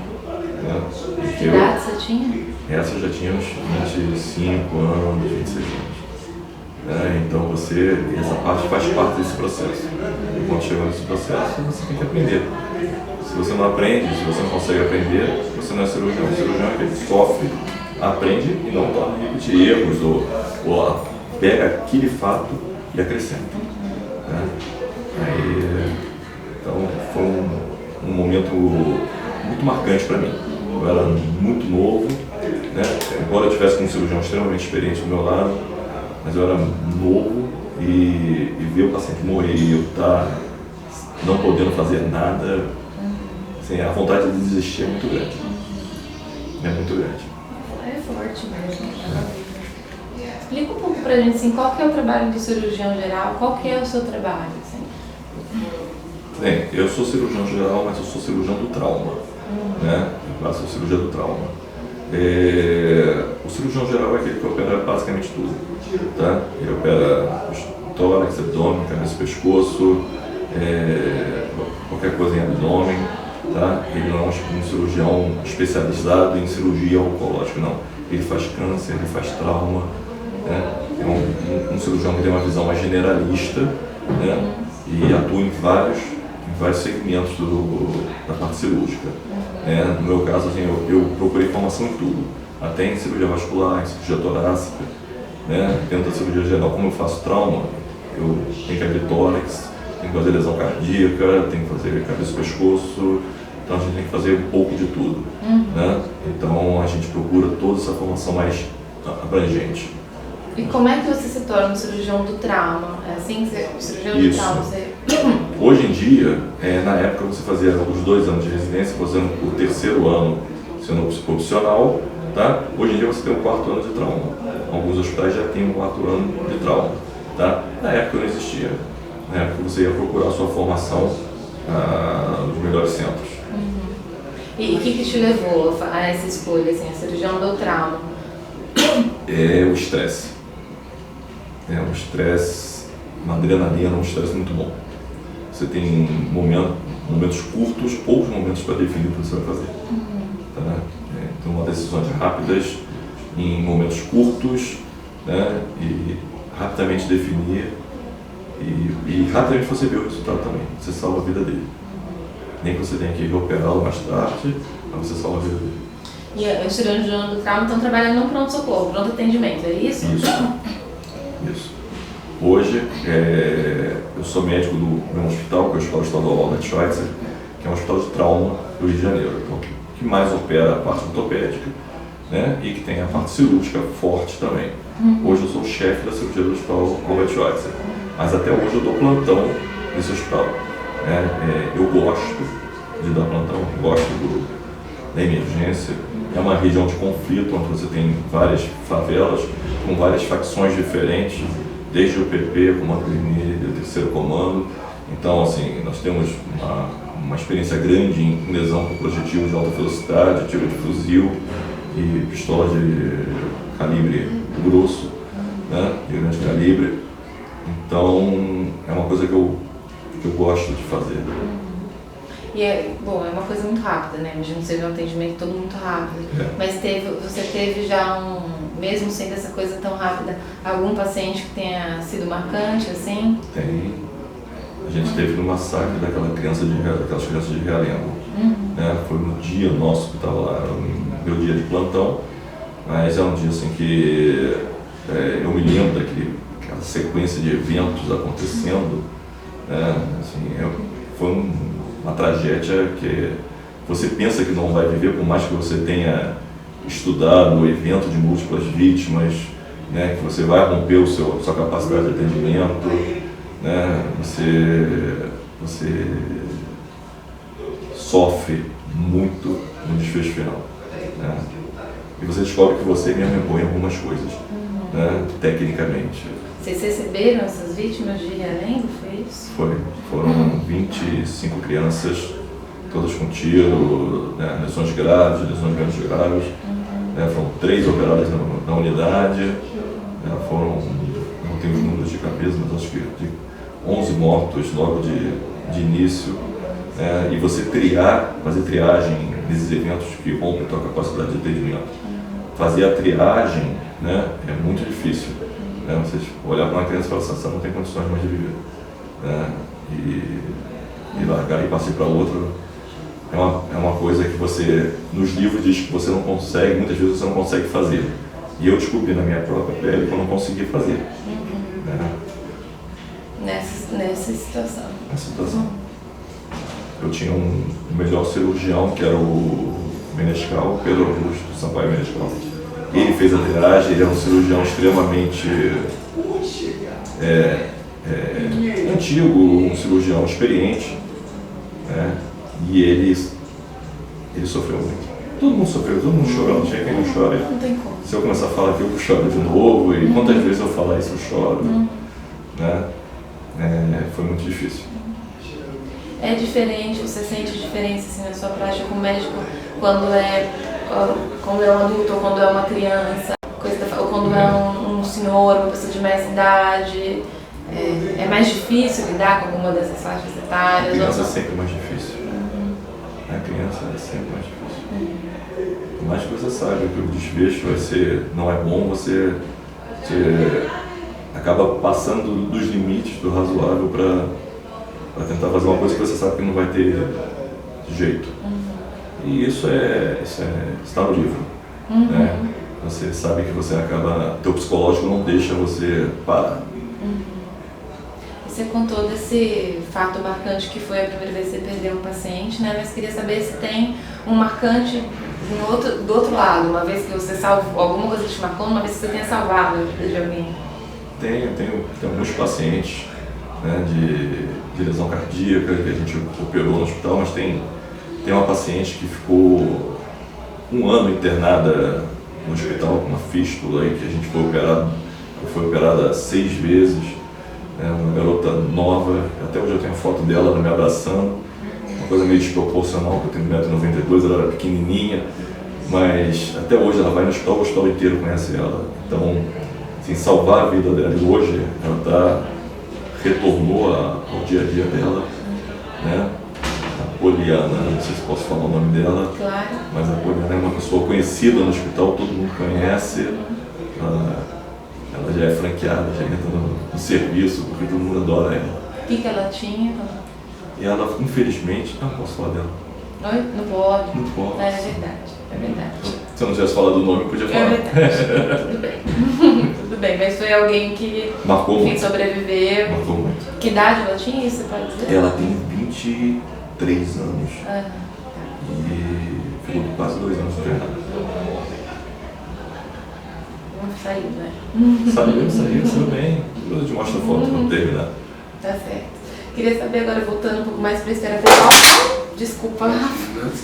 Que idade você tinha? Essa eu já tinha uns 25 anos, 26 anos. Então essa parte faz parte desse processo. E quando chega nesse processo, você tem que aprender. Se você não aprende, se você não consegue aprender, você não é cirurgião. O cirurgião é aquele que sofre, aprende e não torna a repetir erros ou pega aquele fato e acrescenta. Né? Então foi um momento muito marcante para mim. Eu era muito novo, né? Embora eu tivesse com um cirurgião extremamente experiente do meu lado, mas eu era novo e ver o paciente morrer e eu estar não podendo fazer nada, assim, a vontade de desistir é muito grande. É muito grande. É forte mesmo. Explica um pouco pra gente, assim, qual que é o trabalho do cirurgião geral, qual que é o seu trabalho? Assim? Bem, eu sou cirurgião geral, mas eu sou cirurgião do trauma. Né? Eu faço cirurgia do trauma. O cirurgião geral é aquele que opera basicamente tudo. Tá? Ele opera tórax, abdômen, cabeça e pescoço, qualquer coisa em abdômen. Tá? Ele não é um cirurgião especializado em cirurgia oncológica, não. Ele faz câncer, ele faz trauma. Né? É um cirurgião que tem uma visão mais generalista, né? E atua em vários segmentos da parte cirúrgica. No meu caso, assim, eu procurei formação em tudo, até em cirurgia vascular, em cirurgia torácica, né? Dentro da cirurgia geral. Como eu faço trauma, eu tenho que abrir tórax, tenho que fazer lesão cardíaca, tenho que fazer cabeça e pescoço, então a gente tem que fazer um pouco de tudo. Né? Então a gente procura toda essa formação mais abrangente. E como é que você se torna um cirurgião do trauma? É assim que o cirurgião do trauma você... Hoje em dia, na época você fazia os 2 anos de residência, fazendo o 3º ano sendo profissional, tá? Hoje em dia você tem o 4º ano de trauma. Alguns hospitais já têm o 4º ano de trauma, tá? Na época não existia. Na época você ia procurar a sua formação nos melhores centros. E o que te levou a essa escolha, assim, a cirurgião do trauma? É o estresse. Um estresse, uma adrenalina, um estresse muito bom. Você tem momentos curtos, poucos momentos para definir o que você vai fazer. Tá? Então, decisões rápidas, em momentos curtos, né? E rapidamente definir e rapidamente você vê o resultado também. Você salva a vida dele. Nem que você tenha que operá-lo mais tarde, mas você salva a vida dele. E os cirurgiões do trauma estão trabalhando no pronto-socorro, pronto atendimento, é isso? Isso. Hoje, eu sou médico do meu hospital, que é o Hospital Estadual Albert Schweitzer, que é um hospital de trauma do Rio de Janeiro, então, que mais opera a parte ortopédica, né? E que tem a parte cirúrgica forte também. Hoje eu sou o chefe da cirurgia do Hospital Albert Schweitzer, mas até hoje eu dou plantão nesse hospital. Eu gosto de dar plantão, gosto da emergência. É uma região de conflito, onde você tem várias favelas, com várias facções diferentes, desde o PP, Comando Vermelho, o Terceiro Comando. Então, assim, nós temos uma experiência grande em lesão com projetil de alta velocidade, tiro de fuzil e pistola de calibre grosso, né, de grande calibre. Então, é uma coisa que eu gosto de fazer. E é uma coisa muito rápida, né? Imagino que seja um atendimento todo muito rápido. Mas você teve já mesmo sendo essa coisa tão rápida, algum paciente que tenha sido marcante, assim? Tem. A gente teve no massacre daquelas crianças de Realengo. Foi no dia nosso que estava lá, no meu dia de plantão, mas é um dia assim que eu me lembro daquela sequência de eventos acontecendo. Foi uma tragédia que você pensa que não vai viver, por mais que você tenha estudado o evento de múltiplas vítimas, né, que você vai romper sua capacidade de atendimento, né, você sofre muito no desfecho final, né, e você descobre que você mesmo errou em algumas coisas, né, tecnicamente. Vocês receberam essas vítimas de Realengo, foi isso? Foram 25 crianças, todas com tiro, né, lesões graves, lesões menos graves. Foram 3 operadas na unidade, não tenho os números de cabeça, mas acho que de 11 mortos logo de início. E você fazer triagem nesses eventos que rompem a tua capacidade de atendimento. Fazer a triagem, né, é muito difícil. Você olhar para uma criança e falar assim, você não tem condições mais de viver. E largar e passar para outra é uma coisa que você, nos livros, diz que você não consegue, muitas vezes você não consegue fazer. E eu descobri na minha própria pele que eu não consegui fazer. Nessa situação. Nessa situação. Eu tinha um melhor cirurgião, que era o Menescal, Pedro Augusto Sampaio Menescal. Ele fez a triagem, ele é um cirurgião extremamente antigo, um cirurgião experiente, né? E ele sofreu muito. Todo mundo sofreu, todo mundo chorou, não tinha quem não chore. Não tem como. Se eu começar a falar aqui, eu choro de novo, e quantas vezes eu falar isso, eu choro. Né? Foi muito difícil. É diferente, você sente diferença assim, na sua prática com o médico quando é um adulto ou quando é uma criança, ou quando é um senhor, uma pessoa de mais idade? É mais difícil lidar com alguma dessas faixas etárias? A criança é sempre mais difícil. A criança é sempre mais difícil. Por mais que você saiba que o desfecho não é bom, você acaba passando dos limites do razoável para tentar fazer uma coisa que você sabe que não vai ter jeito. E isso está no livro. Né? Você sabe que você teu psicológico não deixa você parar. Você contou desse fato marcante que foi a primeira vez que você perdeu um paciente, né? Mas queria saber se tem um marcante do outro lado, uma vez que você salvou, alguma coisa que te marcou, uma vez que você tenha salvado a vida de alguém. Tenho alguns pacientes, né, de lesão cardíaca que a gente operou no hospital, mas tem uma paciente que ficou 1 ano internada no hospital com uma fístula aí, que a gente foi operada 6 vezes. Uma garota nova, até hoje eu tenho foto dela me abraçando, uma coisa meio desproporcional, porque eu tenho 1,92 m, ela era pequenininha, mas até hoje ela vai no hospital, o hospital inteiro conhece ela. Então, assim, salvar a vida dela hoje, ela retornou ao dia a dia dela, né? A Poliana, não sei se posso falar o nome dela, claro. Mas a Poliana é uma pessoa conhecida no hospital, todo mundo conhece. Ela já é franqueada, já entra no serviço, porque todo mundo adora ela. O que ela tinha? E ela, infelizmente, não posso falar dela. Oi? Não pode? Não pode. É verdade. Se eu não tivesse falado do nome, eu podia falar. É verdade, tudo bem. Tudo bem, mas foi alguém que, marcou enfim, sobreviveu. Marcou muito. Que idade ela tinha, isso você pode dizer? Ela tem 23 anos. Tá. E ficou quase 2 anos internado. Saiu, né? Saiu bem. Depois eu te mostro a foto quando terminar. Tá certo. Queria saber agora, voltando um pouco mais para a esfera pessoal. Desculpa,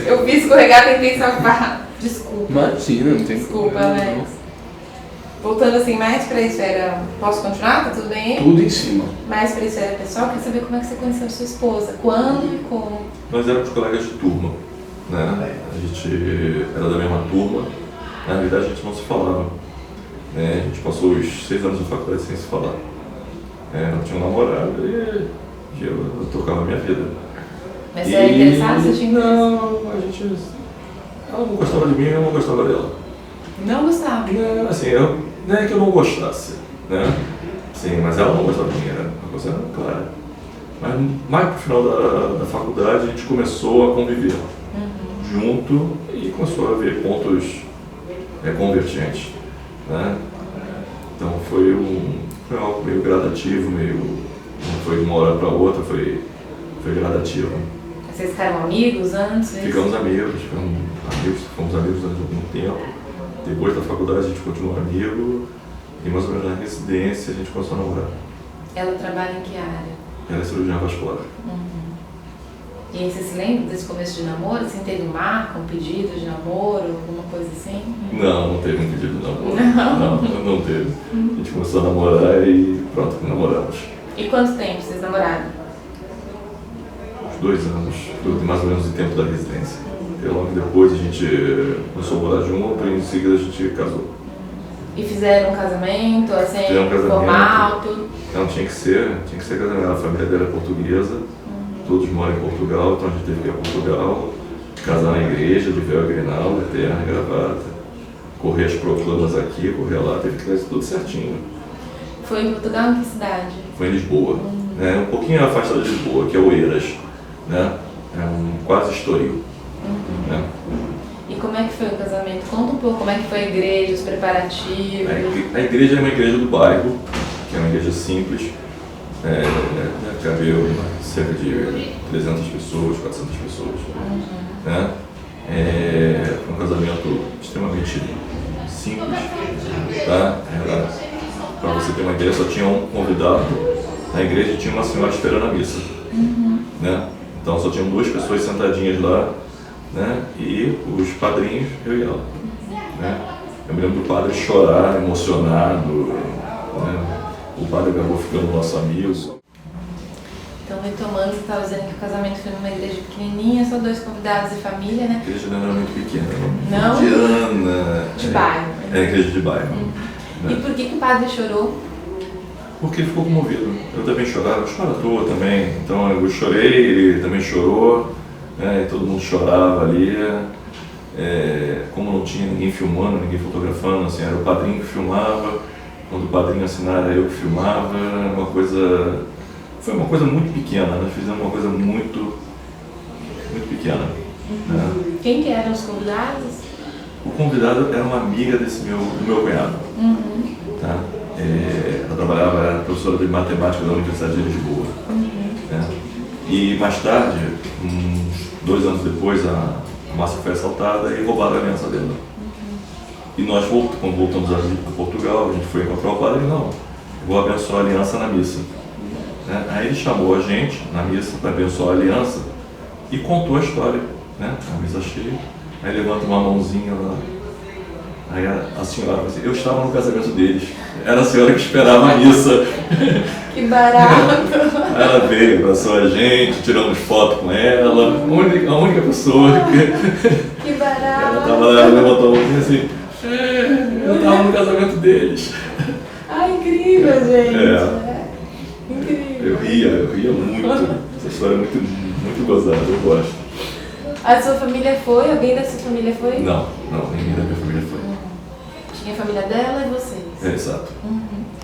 eu vi escorregar, tentei salvar. Desculpa. Imagina, não tem Desculpa, problema, Alex. Voltando assim mais para a esfera. Posso continuar? Tá tudo bem aí? Tudo em cima. Mais para a esfera pessoal, queria saber como é que você conheceu a sua esposa. Quando e como? Nós éramos colegas de turma, né? A gente era da mesma turma. Na verdade, a gente não se falava. Né? A gente passou os 6 anos de faculdade sem se falar. Eu tinha um namorado e eu tocava a minha vida. Mas você era interessado? Você tinha interesse? Não, ela não gostava de mim, eu não gostava dela. Não gostava? Não, assim, não é que eu não gostasse, né? Sim, mas ela não gostava de mim, era uma coisa clara. Mas mais pro final da faculdade a gente começou a conviver junto e começou a haver pontos convergentes, né? Então foi algo meio gradativo, não foi de uma hora para outra, foi gradativo. Vocês ficaram amigos antes? Ficamos amigos durante algum tempo. Depois da faculdade a gente continuou amigo e mais ou menos na residência a gente começou a namorar. Ela trabalha em que área? Ela é cirurgiã vascular. E aí você se lembra desse começo de namoro? Assim, teve marca, um pedido de namoro, alguma coisa assim? Não teve um pedido de namoro. Não teve. A gente começou a namorar e pronto, namoramos. E quanto tempo vocês namoraram? Uns 2 anos, mais ou menos o tempo da residência. E logo depois a gente começou a morar junto e em seguida a gente casou. E fizeram um casamento, assim, Fizemos um casamento. formal, tudo? Não, tinha que ser casamento. A família dela é portuguesa, todos moram em Portugal, então a gente teve que ir a Portugal, casar na igreja, de véu e grinalda, terno e gravata, correr as proclamas aqui, correr lá, teve que fazer tudo certinho. Foi em Portugal, em que cidade? Foi em Lisboa, né? Um pouquinho afastado de Lisboa, que é Oeiras, né? É quase Estoril. Né? E como é que foi o casamento? Conta um pouco como é que foi a igreja, os preparativos. A igreja é uma igreja do bairro, que é uma igreja simples, cabeu cerca de 300 pessoas, 400 pessoas. Né? Foi um casamento extremamente simples. Tá? Para você ter uma ideia, só tinha um convidado na igreja e tinha uma senhora esperando a missa. Né? Então só tinham 2 pessoas sentadinhas lá, né? E os padrinhos, eu e ela. Né? Eu me lembro do padre chorar, emocionado. Né? O padre acabou ficando nosso amigo. Então, retomando, você estava dizendo que o casamento foi numa igreja pequenininha, só 2 convidados e família, né? A igreja não era muito pequena, Não? mediana. De bairro. É a igreja de bairro. E por que o padre chorou? Porque ele ficou comovido. Eu também chorava, eu choro à toa também. Então eu chorei, ele também chorou, né? E todo mundo chorava ali. Como não tinha ninguém filmando, ninguém fotografando, assim, era o padrinho que filmava. Quando o padrinho assinara, eu que filmava. Foi uma coisa muito pequena, nós fizemos uma coisa muito pequena. Né? Quem que eram os convidados? O convidado era uma amiga do meu cunhado. Tá? Ela trabalhava, era professora de matemática da Universidade de Lisboa. Né? E mais tarde, uns 2 anos depois, a Márcia foi assaltada e roubaram a aliança dela. E nós, quando voltamos a Portugal, a gente foi encontrar o padre e não, eu vou abençoar a aliança na missa. Né? Aí ele chamou a gente na missa para abençoar a aliança e contou a história. Né? A missa cheia, aí levanta uma mãozinha lá. Aí a senhora falou assim, eu estava no casamento deles, era a senhora que esperava a missa. Que barato! Ela veio, abraçou a gente, tiramos foto com ela, a única pessoa Que barato! Ela estava lá, ela levantou a mão assim, eu estava no casamento deles. Ai, incrível, gente! Incrível! Eu ria muito, essa história é muito gozada, eu gosto. A sua família foi? Alguém da sua família foi? Não, ninguém da minha família foi. Tinha a família dela e vocês? Exato.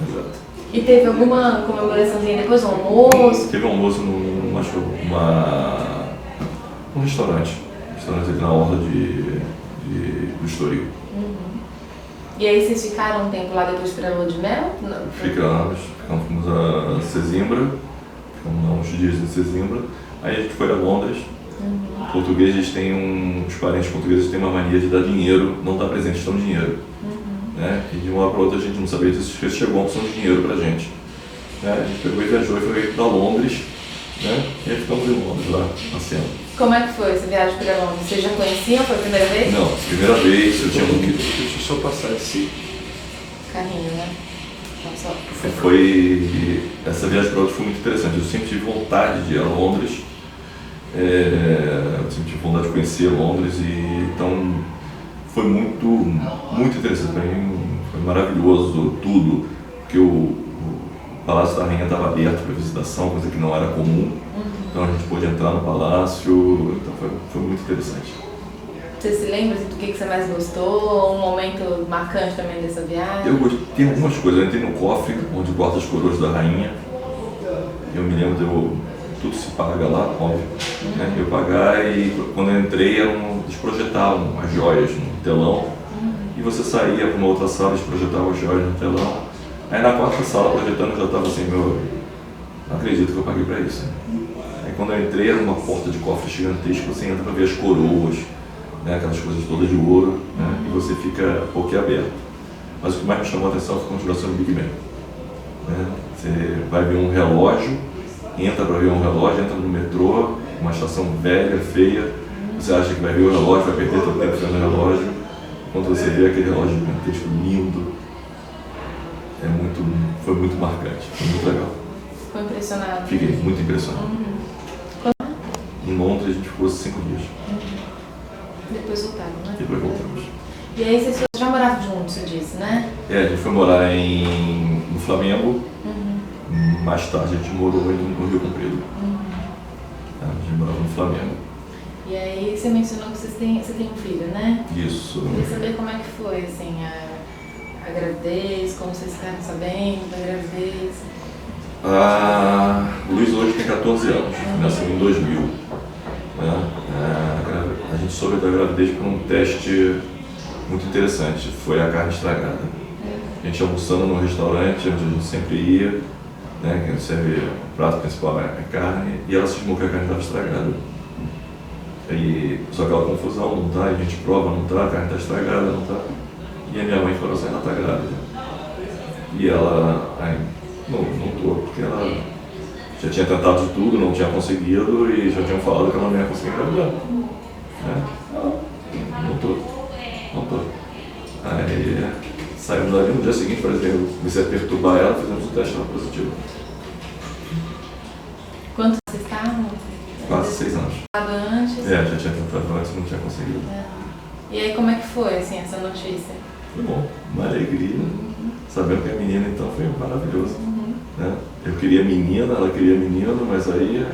Exato. E teve alguma comemoraçãozinha depois, um almoço? Teve um almoço num restaurante ali na orla do Estoril. E aí vocês ficaram um tempo lá depois para a lua de mel? Não. Ficamos a Sesimbra, ficamos uns dias em Sesimbra, aí a gente foi a Londres, portugueses têm os parentes portugueses têm uma mania de dar dinheiro, não dar presente, estão dinheiro. Né? E de uma hora para outra a gente não sabia disso, chegou uma opção de dinheiro pra gente. Né? A gente pegou e viajou e foi para Londres, né? E aí ficamos em Londres lá, passeando. Como é que foi essa viagem para Londres? Vocês já conheciam? Foi a primeira vez? Não, primeira vez, eu tinha Deixa eu só passar esse Carrinho, né? Nossa, essa viagem para Londres foi muito interessante. Eu sempre tive vontade de ir a Londres, eu sempre tive vontade de conhecer Londres, e então foi muito interessante para mim, foi maravilhoso tudo, porque o Palácio da Rainha estava aberto para visitação, coisa que não era comum, então a gente pôde entrar no palácio, então foi muito interessante. você se lembra do que você mais gostou? Um momento marcante também dessa viagem? Eu gostei, tem algumas coisas, eu entrei no cofre onde guarda as coroas da rainha, eu me lembro tudo se paga lá, óbvio, né? Eu pagar, e quando eu entrei eles projetavam as joias no telão, e você saía para uma outra sala, eles projetavam as joias no telão. Aí na quarta sala projetando eu já estava assim, não acredito que eu paguei para isso. Aí quando eu entrei era uma porta de cofre gigantesca, você entra para ver as coroas, né? Aquelas coisas todas de ouro, né? E você fica boquiaberto. Mas o que mais me chamou a atenção foi a configuração do Big Ben. Né? Você vai ver um relógio, entra para ver um relógio, entra no metrô, uma estação velha, feia, você acha que vai ver o relógio, vai perder todo o tempo vendo o relógio, quando você vê aquele relógio gigantesco, lindo, foi muito marcante, foi muito legal. Ficou impressionado? Fiquei muito impressionado. Em Londres a gente ficou 5 dias. Depois voltaram, né? Depois voltamos. E aí vocês já moravam juntos, você disse, né? A gente foi morar no Flamengo, mais tarde a gente morou no Rio Comprido. A gente morava no Flamengo. E aí você mencionou que você tem um filho, né? Isso. Eu queria saber como é que foi, assim, a gravidez, como vocês ficaram sabendo da gravidez. O Luiz hoje tem 14 anos, nasceu em 2000. Né? A gente soube da gravidez por um teste muito interessante, foi a carne estragada. A gente almoçando no restaurante onde a gente sempre ia, né, que serve o prato principal é carne, e ela cismou que a carne estava estragada. Só aquela confusão, não tá, a gente prova, não tá, a carne está estragada, não tá. E a minha mãe falou assim, ela está grávida. E ela, não tô, porque ela já tinha tentado de tudo, não tinha conseguido, e já tinham falado que ela não ia conseguir engravidar. Né? Não tô. Aí saímos dali no dia seguinte, por exemplo, comecei a perturbar ela, fizemos o teste, ela positivo. Quantos vocês estavam? Quase 6 anos. Antes? Já tinha tentado antes, não tinha conseguido. E aí como é que foi, assim, essa notícia? Foi bom, uma alegria. Sabendo que a menina então foi maravilhoso. Né? Eu queria menina, ela queria menino, mas aí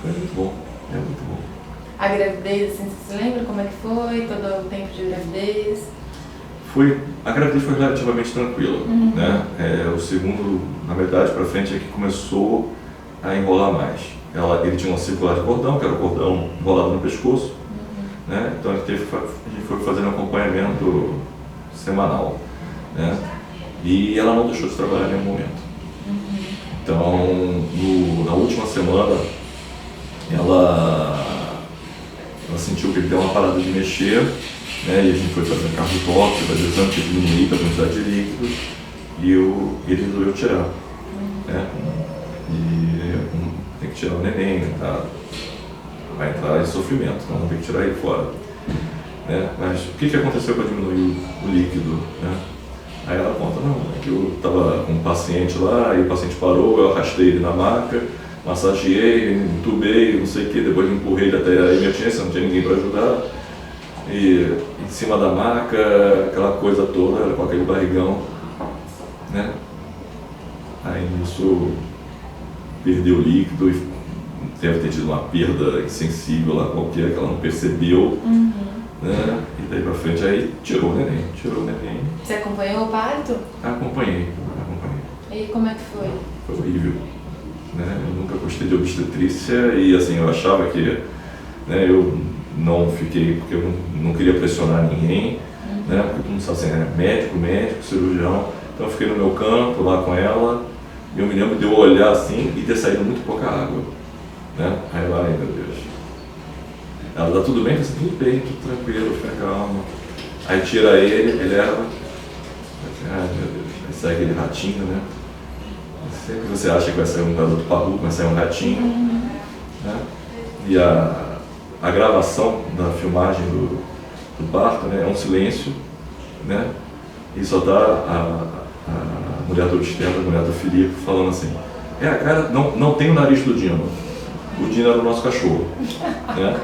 foi muito bom, muito bom. A gravidez, assim, você se lembra como é que foi, todo o tempo de gravidez? A gravidez foi relativamente tranquila. Né? O segundo, na verdade, para frente é que começou a enrolar mais. Ele tinha uma circular de cordão, que era o cordão enrolado no pescoço. Né? Então a gente foi fazendo acompanhamento semanal. Né? E ela não deixou de trabalhar em nenhum momento. Então, na última semana, ela sentiu que ele deu uma parada de mexer, né? E a gente foi fazer carro de toque, fazer exame para diminuir a quantidade de líquido, e ele resolveu tirar. Né? E tem que tirar o neném, tá? Vai entrar em sofrimento, então tem que tirar ele fora. Né? Mas o que aconteceu para diminuir o líquido? Né? Aí ela conta, não, é que eu estava com um paciente lá, e o paciente parou, eu arrastei ele na maca, massageei, entubei, não sei o que, depois empurrei ele até a emergência, não tinha ninguém para ajudar. E em cima da maca, aquela coisa toda, ela com aquele barrigão, né? Aí nisso perdeu o líquido e deve ter tido uma perda insensível lá qualquer que ela não percebeu. Né? E daí pra frente aí tirou o neném. Você acompanhou o parto? Acompanhei. E como é que foi? Foi horrível. Né? Eu nunca gostei de obstetrícia e assim, eu achava que, né, eu não fiquei, porque eu não queria pressionar ninguém, né? Porque todo mundo sabe assim, médico, cirurgião, então eu fiquei no meu canto lá com ela, e eu me lembro de eu olhar assim e ter saído muito pouca água. Né? Aí lá, ai meu Deus. Ela, tá tudo bem? Eu falei, tudo bem, tudo tranquilo, fica calmo. Aí tira ele leva. Ai meu Deus, aí sai aquele ratinho, né? Sempre você acha que vai sair um garoto parrudo, vai sair um ratinho. Né? E a gravação da filmagem do parto, né, é um silêncio, né? E só tá a mulher do obstetra, a mulher do Filipe, falando assim, cara, não tem o nariz do Dino. O Dino era o nosso cachorro. Né?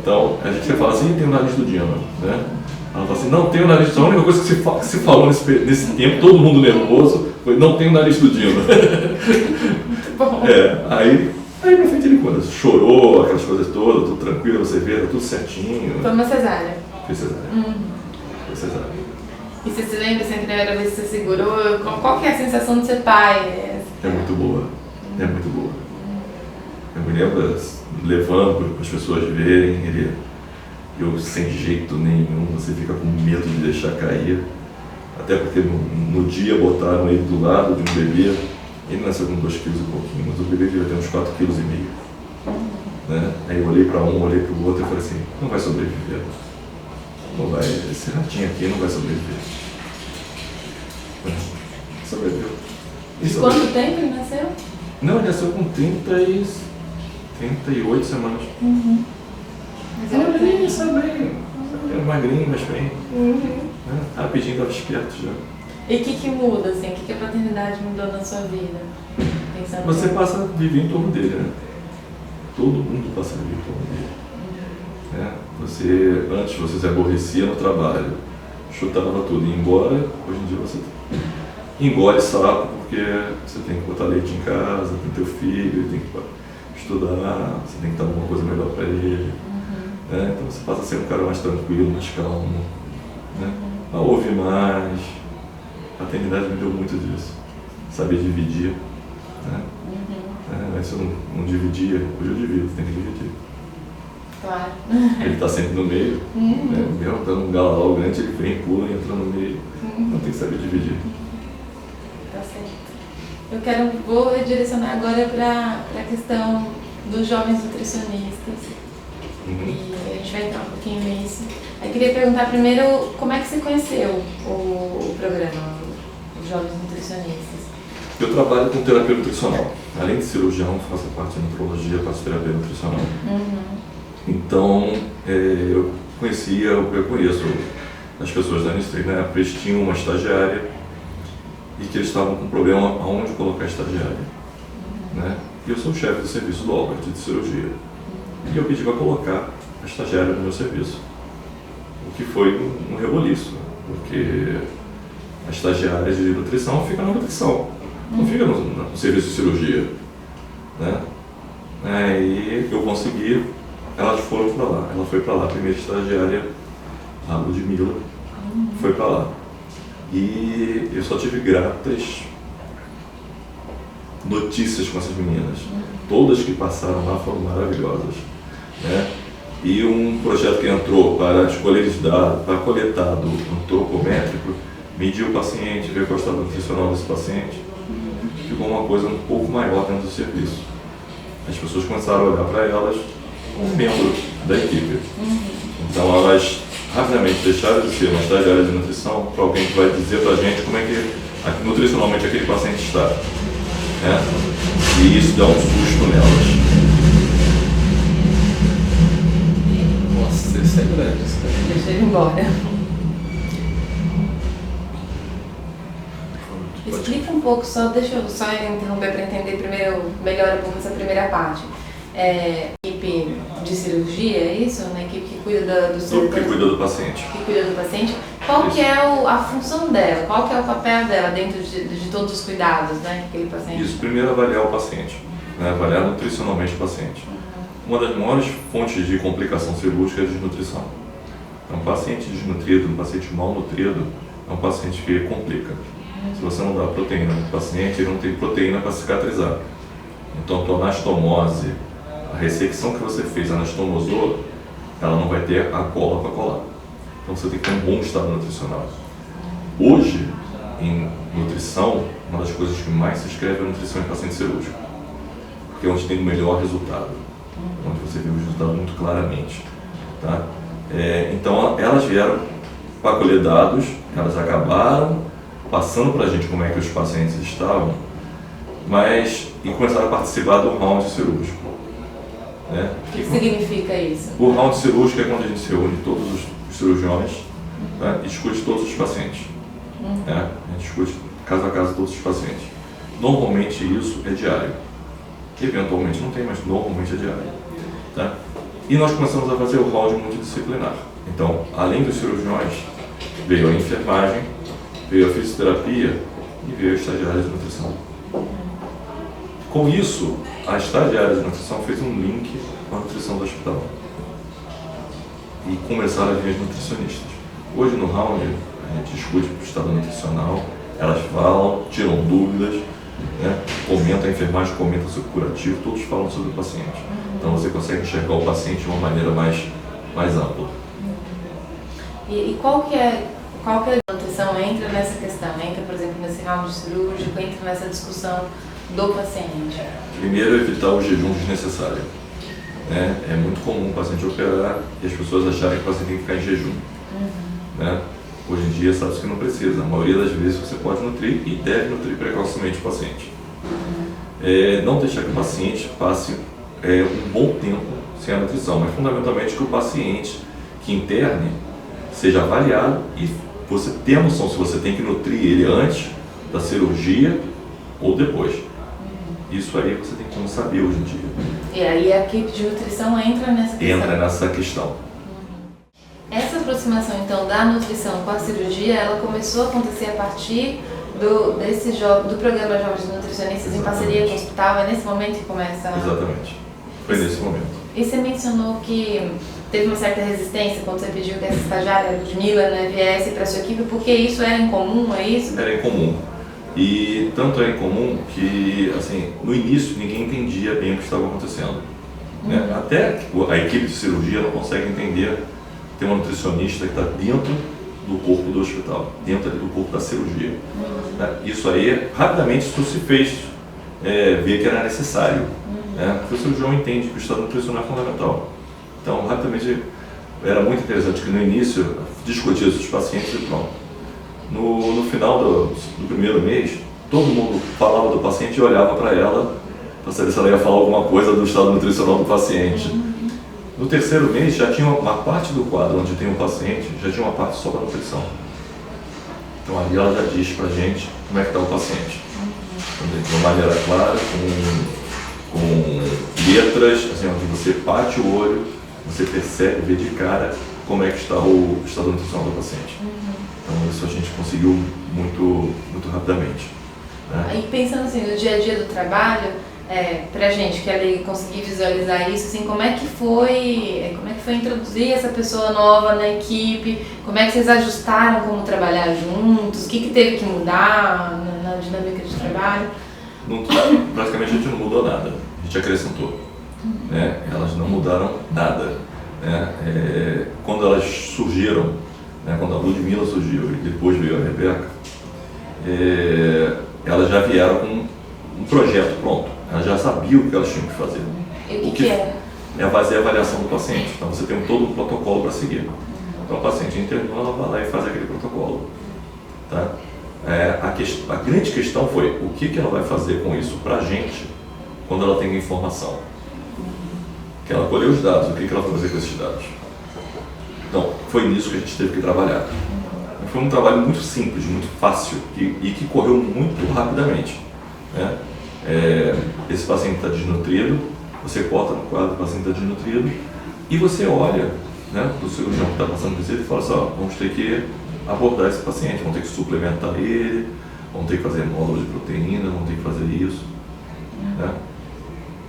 Então, a gente fala assim, tem o nariz do Dino. Né? Ela fala assim, não tem o nariz do Dino. A única coisa que se falou nesse tempo, todo mundo nervoso, foi não tem o nariz do Dino. Muito bom. Aí pra frente ele conta, chorou, aquelas coisas todas, tudo tranquilo, você vê, tá tudo certinho. Foi uma cesárea. Foi cesárea. Foi cesárea. E você se lembra, assim, a primeira vez que você segurou, qual que é a sensação de ser pai? É muito boa, é muito boa. Eu me lembro levando para as pessoas verem, eu sem jeito nenhum, você fica com medo de deixar cair. Até porque no dia botaram ele do lado de um bebê, ele nasceu com 2 quilos e pouquinho, mas o bebê devia ter uns 4,5 quilos. Né? Aí eu olhei para um, olhei para o outro e falei assim, não vai sobreviver. Não vai, esse ratinho aqui não vai sobreviver. Sobreviveu. E quanto tempo ele nasceu? Não, ele nasceu com 38 semanas. Mas era magrinho, sabe bem. Era magrinho, mas bem. Né? Rapidinho estava esperto já. E o que muda, assim? O que a paternidade mudou na sua vida? Pensando Você passa a viver em torno dele, né? Todo mundo passa a viver em torno dele. Antes você se aborrecia no trabalho, chutava tudo e ia embora. Hoje em dia você engole sapo porque você tem que botar leite em casa, tem teu filho, tem que estudar, você tem que dar alguma coisa melhor para ele. Então você passa a ser um cara mais tranquilo, mais calmo, né? A ouvir mais. A paternidade me deu muito disso. Saber dividir. Né? Antes eu não dividia, hoje eu divido, tem que dividir. Claro. Ele está sempre no meio. Mesmo estando um galalão grande, ele vem, pula e entra no meio. Não tem que saber dividir. Tá certo. Vou direcionar agora para a questão dos jovens nutricionistas. E a gente vai entrar um pouquinho nisso. Eu queria perguntar primeiro como é que você conheceu o programa, os jovens nutricionistas? Eu trabalho com terapia nutricional. Além de cirurgião, faço parte de nutrologia, faço terapia nutricional. Então, eu conheço as pessoas da Nestlé, né? Eles tinham uma estagiária e que eles estavam com problema aonde colocar a estagiária. Né? E eu sou o chefe do serviço do Albert de cirurgia. E eu pedi para colocar a estagiária no meu serviço. O que foi um reboliço, porque a estagiária de nutrição fica na nutrição, não fica no serviço de cirurgia. Né? Aí eu consegui, elas foram para lá. Ela foi para lá, a primeira estagiária, a Ludmilla, foi para lá. E eu só tive gratas notícias com essas meninas. Todas que passaram lá foram maravilhosas. Né? E um projeto que entrou para escolher os dados, para coletar do antropométrico, medir o paciente, ver qual é o estado nutricional desse paciente, ficou uma coisa um pouco maior dentro do serviço. As pessoas começaram a olhar para elas como membro da equipe. Então elas rapidamente deixaram de ser uma estagiária de nutrição para alguém que vai dizer para a gente como é que nutricionalmente aquele paciente está. Né? E isso dá um susto nelas. Nossa, isso é grande. Deixa ele embora. Explica um pouco, deixa eu só interromper para entender primeiro, melhor um pouco essa primeira parte. Equipe de cirurgia, é isso? Uma equipe que cuida que cuida do paciente. Que cuida do paciente. Qual que é a função dela? Qual que é o papel dela dentro de todos os cuidados, né, que aquele paciente? Isso, primeiro avaliar o paciente, né, avaliar nutricionalmente o paciente. Uma das maiores fontes de complicação cirúrgica é a desnutrição. Então, um paciente desnutrido, um paciente mal nutrido, é um paciente que complica. Se você não dá proteína no paciente, ele não tem proteína para cicatrizar. Então, a tua anastomose, a ressecção que você fez, anastomosou, ela não vai ter a cola para colar. Então, você tem que ter um bom estado nutricional. Hoje, em nutrição, uma das coisas que mais se escreve é a nutrição em paciente cirúrgico. Porque é onde tem o melhor resultado. Onde você vê o resultado muito claramente. Tá? Então elas vieram para colher dados, elas acabaram passando para a gente como é que os pacientes estavam, e começaram a participar do round cirúrgico. Né? O que significa isso? O round cirúrgico é quando a gente se reúne todos os cirurgiões, né, e discute todos os pacientes. Né? A gente discute caso a caso todos os pacientes. Normalmente isso é diário. Eventualmente não tem, mas normalmente é diário. Tá? E nós começamos a fazer o round multidisciplinar. Então, além dos cirurgiões, veio a enfermagem, veio a fisioterapia e veio a estagiária de nutrição. Com isso, a estagiária de nutrição fez um link com a nutrição do hospital. E começaram a vir as nutricionistas. Hoje no round, a gente discute o estado nutricional, elas falam, tiram dúvidas, né? Comenta, a enfermagem comenta sobre o curativo, todos falam sobre o paciente. Então você consegue enxergar o paciente de uma maneira mais ampla. E qual que é a nutrição entra nessa questão? Entra, por exemplo, nesse round cirúrgico, entra nessa discussão do paciente? Primeiro, evitar o jejum desnecessário. Né? É muito comum o paciente operar e as pessoas acharem que o paciente tem que ficar em jejum. Né? Hoje em dia, sabe que não precisa. A maioria das vezes você pode nutrir e deve nutrir precocemente o paciente. Não deixar que o paciente passe um bom tempo sem a nutrição, mas fundamentalmente que o paciente que interne seja avaliado e você tenha noção se você tem que nutrir ele antes da cirurgia ou depois. Isso aí você tem como saber hoje em dia. E aí a equipe de nutrição entra nessa questão? Entra nessa questão. Essa aproximação, então, da nutrição com a cirurgia, ela começou a acontecer a partir do programa Jovens Nutricionistas em parceria com o hospital? É nesse momento que começa? Exatamente. Foi nesse momento. E você mencionou que teve uma certa resistência quando você pediu que essa estagiária, Ludmila, né, viesse para a sua equipe, porque isso era incomum, é isso? Era incomum. E tanto é incomum que, assim, no início ninguém entendia bem o que estava acontecendo. Né? Até a equipe de cirurgia não consegue entender. Tem uma nutricionista que está dentro do corpo do hospital, dentro do corpo da cirurgia. Né? Isso aí, rapidamente, isso se fez ver que era necessário. Né? Porque o cirurgião entende que o estado nutricional é fundamental. Então, rapidamente, era muito interessante que no início discutia isso com os pacientes e pronto. No final do primeiro mês, todo mundo falava do paciente e olhava para ela para saber se ela ia falar alguma coisa do estado nutricional do paciente. No terceiro mês, já tinha uma parte do quadro onde tem um paciente, já tinha uma parte só para nutrição. Então ali ela já diz para a gente como é que está o paciente. De uma maneira clara, com letras, assim, onde você bate o olho, você percebe, vê de cara como é que está o estado nutricional do paciente. Então isso a gente conseguiu muito rapidamente. Né? Aí pensando assim, no dia a dia do trabalho, pra gente que ali conseguir visualizar isso, assim, como é que foi introduzir essa pessoa nova na equipe, como é que vocês ajustaram como trabalhar juntos, o que teve que mudar na dinâmica de trabalho? Praticamente a gente não mudou nada, a gente acrescentou. Né? Elas não mudaram nada. Né? Quando elas surgiram, né? Quando a Ludmila surgiu e depois veio a Rebeca, elas já vieram com um projeto pronto. Elas já sabiam o que elas tinham que fazer. E o que era? É fazer a avaliação do paciente. Então você tem todo um protocolo para seguir. Então o paciente internou, ela vai lá e faz aquele protocolo. Tá? A grande questão foi o que ela vai fazer com isso para a gente quando ela tem a informação. Que ela colheu os dados, o que ela vai fazer com esses dados. Então foi nisso que a gente teve que trabalhar. Foi um trabalho muito simples, muito fácil e que correu muito rapidamente. Né? Esse paciente está desnutrido, você corta no quadro, o paciente está desnutrido e você olha, né, do cirurgião que está passando por isso e fala assim, vamos ter que abordar esse paciente, vamos ter que suplementar ele, vamos ter que fazer módulo de proteína, vamos ter que fazer isso. Né?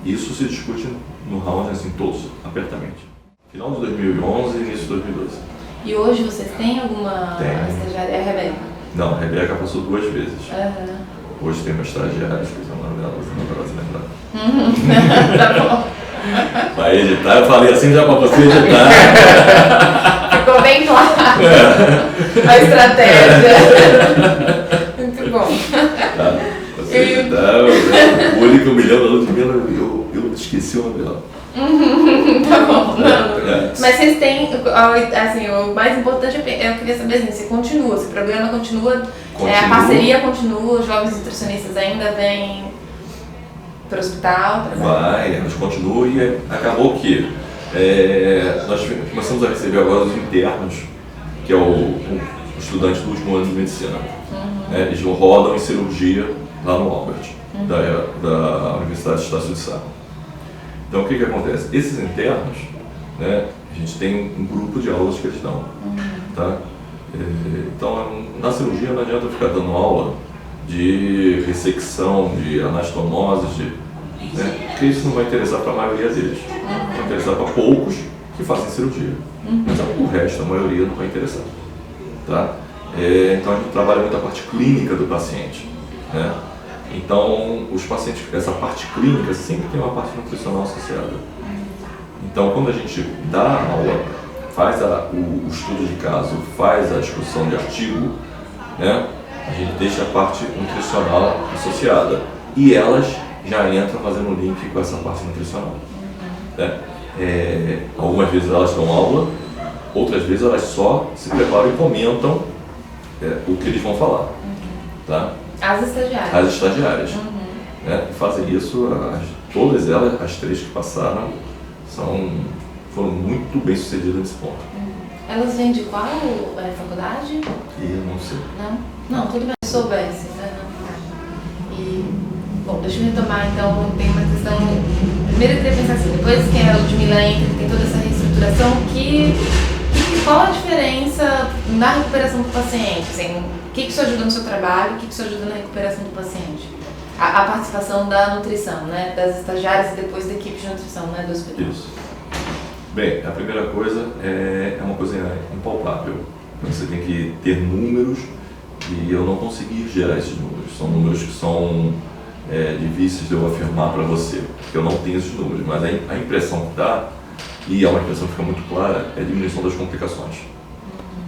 Isso se discute no round, assim, todos, apertamente. Final de 2011 e início de 2012. E hoje vocês têm alguma estagiária? É a Rebeca? Não, a Rebeca passou 2 vezes. Uhum. Hoje tem uma estagiária, esqueci o nome dela, você não vai lembrar. Tá bom. Vai editar, eu falei assim já para você editar. Ficou bem claro a estratégia. Muito bom. Tá, você editar, o único milhão da Ludmila, eu esqueci o nome dela. Tá bom, não. Mas vocês têm, assim, o mais importante eu queria saber assim, se continua, se o programa continua, a parceria continua, os jovens nutricionistas ainda vêm para o hospital? Vai, elas continuam e acabou que nós começamos a receber agora os internos, que é o estudante do último ano de medicina. Eles rodam em cirurgia lá no Albert, da Universidade de Estácio de Sá. Então o que acontece? Esses internos, né, a gente tem um grupo de aulas que eles dão. Tá? Então na cirurgia não adianta ficar dando aula de ressecção, de anastomose, né, porque isso não vai interessar para a maioria deles. Vai interessar para poucos que fazem cirurgia. Mas o resto, a maioria, não vai interessar. Tá? Então a gente trabalha muito a parte clínica do paciente. Né? Então os pacientes, essa parte clínica sempre tem uma parte nutricional associada. Então quando a gente dá a aula, faz o estudo de caso, faz a discussão de artigo, né, a gente deixa a parte nutricional associada. E elas já entram fazendo um link com essa parte nutricional. Né? Algumas vezes elas dão aula, outras vezes elas só se preparam e comentam o que eles vão falar. Tá? As estagiárias. As estagiárias. Né? E fazem isso, todas elas, as 3 que passaram, foram muito bem sucedidas nesse ponto. Elas vêm de qual faculdade? Eu não sei. Não, tudo bem, se soubesse. Né? Bom, deixa eu retomar então, tem uma questão. Primeiro eu queria pensar assim, depois que a Ludmila entra, tem toda essa reestruturação, qual a diferença na recuperação do paciente? Assim, o que isso ajuda no seu trabalho, o que isso ajuda na recuperação do paciente? A participação da nutrição, né? Das estagiárias e depois da equipe de nutrição, né? Do hospital. Isso. Bem, a primeira coisa é uma coisa impalpável. Você tem que ter números e eu não consegui gerar esses números. São números que são difíceis de eu afirmar para você, porque eu não tenho esses números, mas a impressão que dá, e é uma impressão que fica muito clara, é a diminuição das complicações.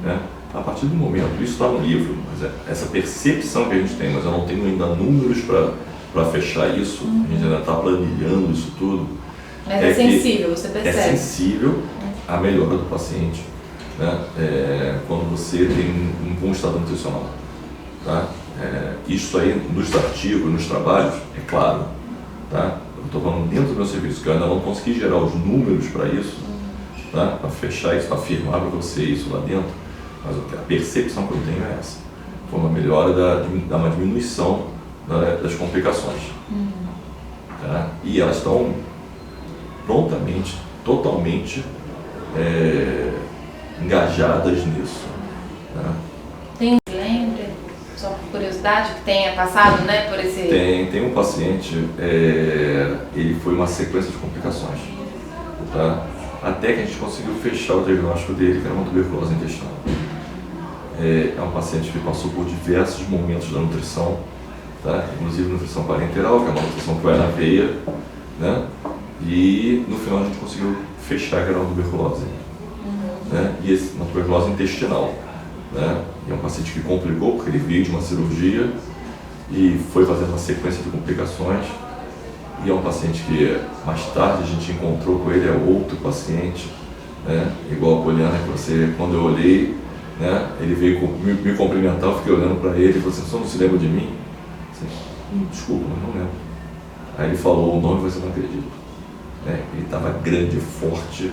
Né? A partir do momento, isso está no livro, mas essa percepção que a gente tem, mas eu não tenho ainda números para fechar isso, a gente ainda está planilhando isso tudo. Mas é sensível, você percebe? É sensível à melhora do paciente, né? Quando você tem um bom estado nutricional. Tá? Isso aí nos artigos, nos trabalhos, é claro. Tá? Eu estou falando dentro do meu serviço, que eu ainda não consegui gerar os números para isso, tá? Para fechar isso, para afirmar para você isso lá dentro, mas a percepção que eu tenho é essa. Foi uma melhora uma diminuição das complicações. Tá? E elas estão prontamente, totalmente engajadas nisso. Tá? Lembra, só por curiosidade, que tenha passado, né, por esse... Tem um paciente, ele foi uma sequência de complicações, tá? Até que a gente conseguiu fechar o diagnóstico dele, que era uma tuberculose intestinal. É um paciente que passou por diversos momentos da nutrição, tá? Inclusive nutrição parenteral, que é uma nutrição que vai na veia, né? E no final a gente conseguiu fechar que era uma tuberculose, né? E uma tuberculose intestinal, né? E é um paciente que complicou porque ele veio de uma cirurgia e foi fazendo uma sequência de complicações. E é um paciente que mais tarde a gente encontrou com ele, é outro paciente, né? Igual a Poliana, que você, quando eu olhei, né? Ele veio me cumprimentar, eu fiquei olhando para ele e falou assim: "Você não se lembra de mim?" Desculpa, mas não lembro. Aí ele falou o nome e você não acredita. Ele estava grande, forte,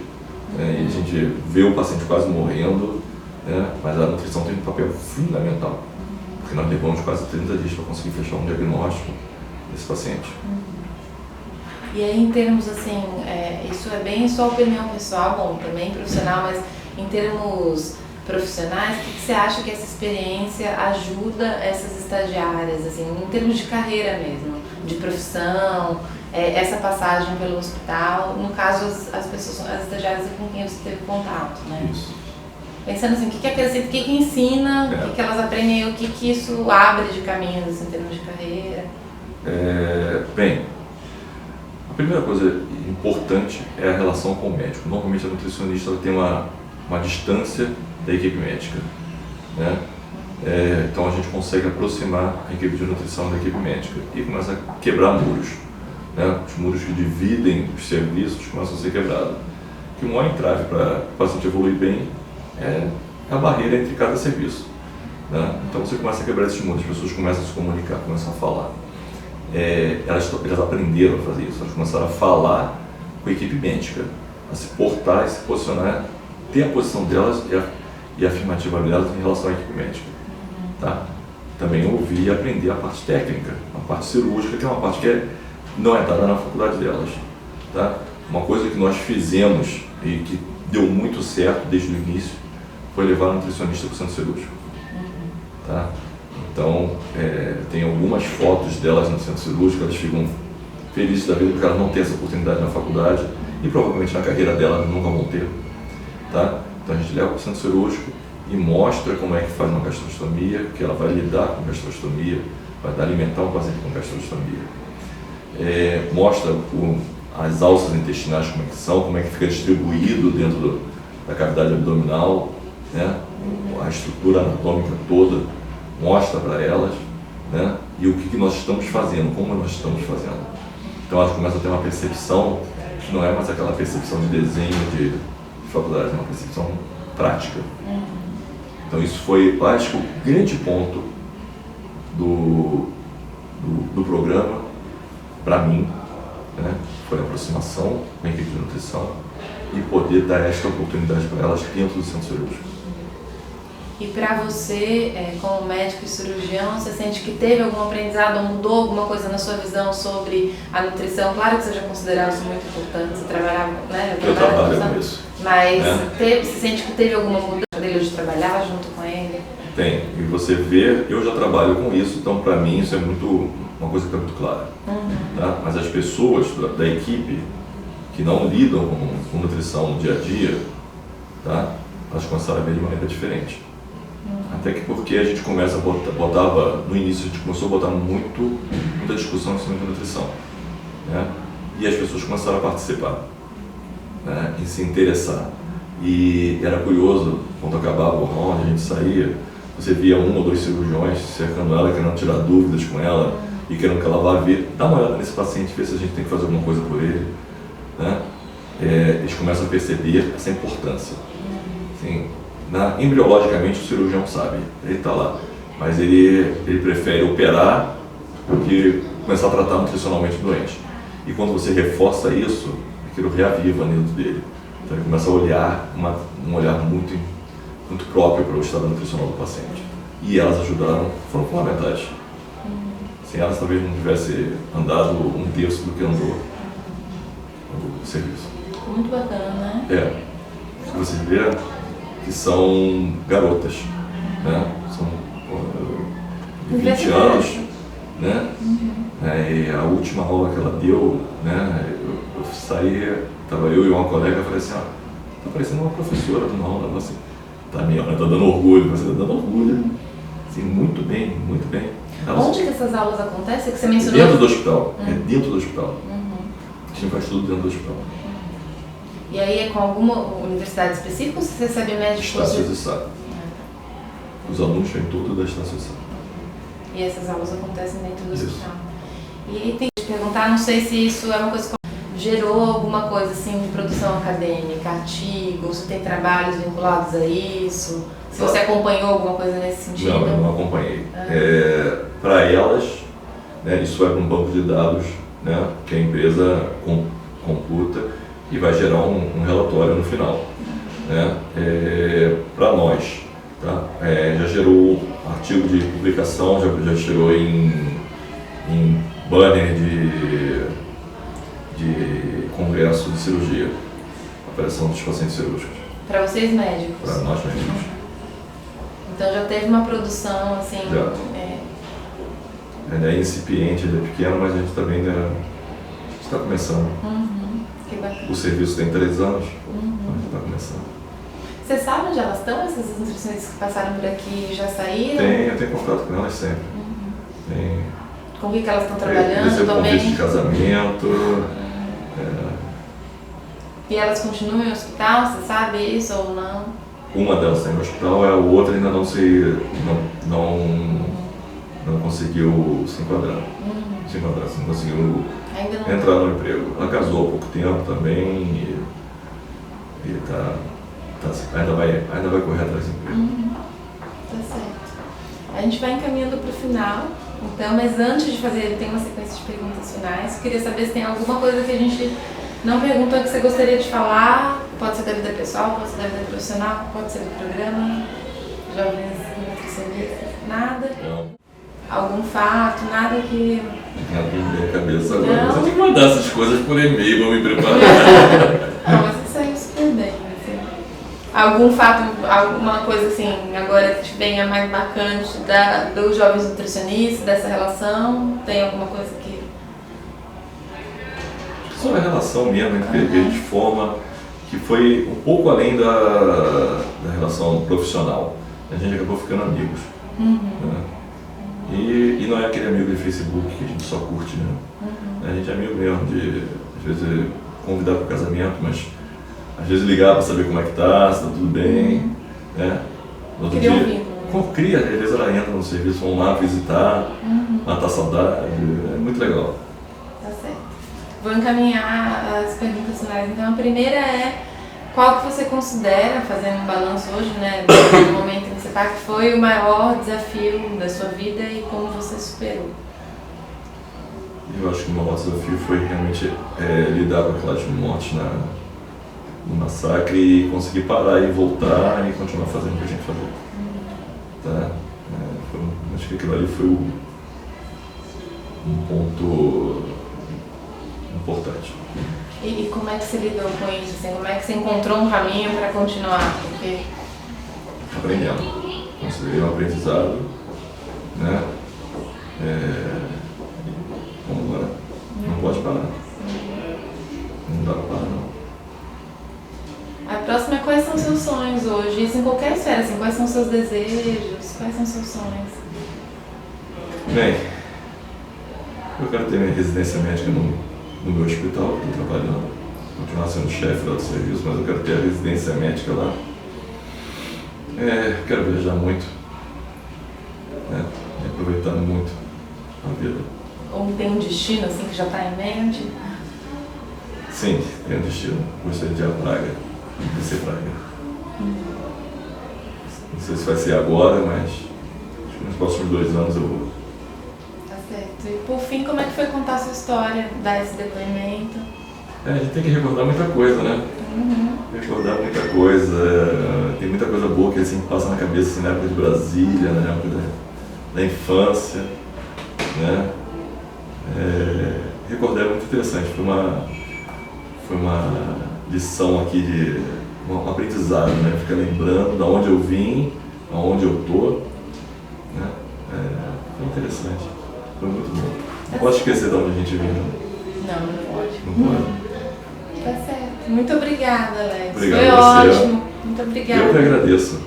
e a gente vê o paciente quase morrendo, mas a nutrição tem um papel fundamental, porque nós levamos quase 30 dias para conseguir fechar um diagnóstico desse paciente. E aí, em termos assim, isso é bem sua opinião pessoal, bom, também profissional, mas em termos profissionais, o que você acha que essa experiência ajuda essas estagiárias, assim, em termos de carreira mesmo, de profissão, essa passagem pelo hospital, no caso as pessoas, as estagiárias com quem você teve contato, né? Isso. Pensando assim, o que acrescenta, o que ensina, o que elas aprendem, o que isso abre de caminhos assim, em termos de carreira? Bem, a primeira coisa importante é a relação com o médico. Normalmente a nutricionista tem uma distância da equipe médica, né? Então a gente consegue aproximar a equipe de nutrição da equipe médica e começa a quebrar muros, né? Os muros que dividem os serviços começam a ser quebrados. Que o maior entrave para o paciente evoluir bem é a barreira entre cada serviço, né? Então você começa a quebrar esses muros, as pessoas começam a se comunicar, começam a falar. Elas aprenderam a fazer isso, elas começaram a falar com a equipe médica, a se portar e se posicionar, ter a posição delas e a afirmativa delas em relação à equipe médica. Tá? Também ouvir e aprender a parte técnica, a parte cirúrgica, que é uma parte que não é dada na faculdade delas. Tá? Uma coisa que nós fizemos e que deu muito certo desde o início foi levar a nutricionista para o centro cirúrgico. Tá? Então, tem algumas fotos delas no centro cirúrgico, elas ficam felizes da vida porque elas não têm essa oportunidade na faculdade e provavelmente na carreira delas nunca vão ter. Tá? Então a gente leva para o centro cirúrgico e mostra como é que faz uma gastrostomia, que ela vai lidar com gastrostomia, vai alimentar um paciente com gastrostomia. Mostra as alças intestinais como é que são, como é que fica distribuído dentro da cavidade abdominal, né? A estrutura anatômica toda, mostra para elas, né? E o que nós estamos fazendo, como nós estamos fazendo. Então elas começam a ter uma percepção que não é mais aquela percepção de desenho de faculdade, é uma percepção prática. Então isso foi, acho que o grande ponto do programa, para mim, né, foi a aproximação com a equipe de nutrição e poder dar esta oportunidade para elas dentro do centro cirúrgico. E para você, como médico e cirurgião, você sente que teve algum aprendizado ou mudou alguma coisa na sua visão sobre a nutrição? Claro que você já considerava isso muito importante, você trabalhava, né? Eu trabalho com isso. Mas você sente que teve alguma mudança dele de trabalhar junto com ele? Tem, e você vê, eu já trabalho com isso, então para mim isso é uma coisa que está muito clara. Tá? Mas as pessoas da equipe que não lidam com nutrição no dia a dia, tá? Elas começaram a ver de maneira diferente. Até que porque a gente começa no início a gente começou a botar muita discussão em cima da nutrição, né? E as pessoas começaram a participar, né? E se interessar. E era curioso, quando acabava o round, a gente saía, você via 1 ou 2 cirurgiões cercando ela, querendo tirar dúvidas com ela e querendo que ela vá ver, dá uma olhada nesse paciente, ver se a gente tem que fazer alguma coisa por ele, né? Eles começam a perceber essa importância. Assim, embriologicamente o cirurgião sabe, ele está lá, mas ele prefere operar do que começar a tratar nutricionalmente o doente. E quando você reforça isso, aquilo reaviva dentro dele. Então ele começa a olhar, um olhar muito próprio para o estado nutricional do paciente. E elas ajudaram, foram fundamentais. Sem elas talvez não tivesse andado 1/3 do que andou o serviço. Muito bacana, né? Você vê que são garotas, né? São de 20 anos, né? E a última aula que ela deu, né? Eu saí, estava eu e uma colega, eu falei assim, tá parecendo uma professora de uma aula, assim, tá dando orgulho, você tá dando orgulho, assim, muito bem, muito bem. Onde que essas aulas acontecem? Que você mencionou? Dentro do hospital, dentro do hospital. A gente faz tudo dentro do hospital. E aí é com alguma universidade específica ou você recebe médicos? Estácios e Sá. Os alunos vêm todos da Estácio e Sá. E essas aulas acontecem dentro do hospital. E aí tem que perguntar, não sei se isso é uma coisa que gerou alguma coisa assim de produção acadêmica, artigos, se tem trabalhos vinculados a isso, se você acompanhou alguma coisa nesse sentido? Não, eu não acompanhei. Para elas, né, isso vai para um banco de dados, né, que a empresa computa e vai gerar um relatório no final, né? Para nós, tá? Já gerou artigo de publicação, já gerou em banner de congresso de cirurgia, operação dos pacientes cirúrgicos. Para vocês médicos? Para nós médicos. Então já teve uma produção assim... Já. Ele é incipiente, ele é pequeno, mas a gente também está começando. Que bacana. O serviço tem 3 anos, a gente está começando. Você sabe onde elas estão, essas nutricionistas que passaram por aqui e já saíram? Eu tenho contato com elas sempre. Com o que elas estão trabalhando Recebo também? convite de casamento. E elas continuam em hospital, você sabe isso ou não? Uma delas está no hospital, a outra ainda não conseguiu se enquadrar. Não conseguiu Ainda não. entrar no emprego. Ela casou há pouco tempo também e ainda vai correr atrás do emprego. Tá certo. A gente vai encaminhando para o final, então, mas antes de fazer, tem uma sequência de perguntas finais. Eu queria saber se tem alguma coisa que a gente não perguntou que você gostaria de falar. Pode ser da vida pessoal, pode ser da vida profissional, pode ser do programa, jovens nutricionistas, nada. Não. Algum fato, nada que... Nada na minha cabeça agora. Não. Você tem que mandar essas coisas por e-mail, vou me preparar. Não, mas isso saiu super bem, assim. Algum fato, alguma coisa assim, agora que te venha mais marcante dos jovens nutricionistas, dessa relação? Tem alguma coisa que... Só a relação mesmo que a gente forma, que foi um pouco além da relação profissional. A gente acabou ficando amigos. Né? E não é aquele amigo de Facebook que a gente só curte, né? A gente é amigo mesmo, de às vezes convidar para o casamento, mas às vezes ligar para saber como é que tá, se tá tudo bem, né? No outro Cria um dia, vínculo. cria, às vezes ela entra no serviço, vão lá visitar, matar saudade, é muito legal. Tá certo. Vou encaminhar as perguntas finais. Então, a primeira é: qual que você considera, fazendo um balanço hoje, né, do momento em que você está, que foi o maior desafio da sua vida e como você superou? Eu acho que o maior desafio foi realmente lidar com aquelas mortes no massacre e conseguir parar e voltar e continuar fazendo o que a gente fazia. Tá? Acho que aquilo ali foi um ponto importante. E como é que você lidou com isso? Assim, como é que você encontrou um caminho para continuar? Porque... Aprendendo. Considerei um aprendizado, né? Vamos lá. Não pode parar. Não dá para parar, não. A próxima é: quais são seus sonhos hoje? Isso em qualquer esfera, assim, quais são seus desejos? Quais são seus sonhos? Bem, eu quero ter minha residência médica no meu hospital, que estou trabalhando, continuar sendo chefe lá do serviço, mas eu quero ter a residência médica lá. Quero viajar muito, né? E aproveitar muito a vida. Ou tem um destino assim que já está em mente? Sim, tem um destino. Gostaria de ir a Praga, conhecer Praga. Não sei se vai ser agora, mas acho que nos próximos 2 anos eu vou. Tá certo. E por fim, como é que foi contar a sua história, dar esse depoimento? A gente tem que recordar muita coisa, né? Recordar muita coisa. Tem muita coisa boa que assim passa na cabeça assim, na época de Brasília, na época da infância, né? Recordar é muito interessante. Foi uma lição aqui de um aprendizado, né? Ficar lembrando de onde eu vim, aonde eu tô, né? Foi interessante. Foi muito bom. Não posso esquecer de onde a gente veio, não. Não pode. Não pode. Tá certo. Muito obrigada, Alex. Obrigado foi a você. ótimo. Muito obrigada. Eu que agradeço.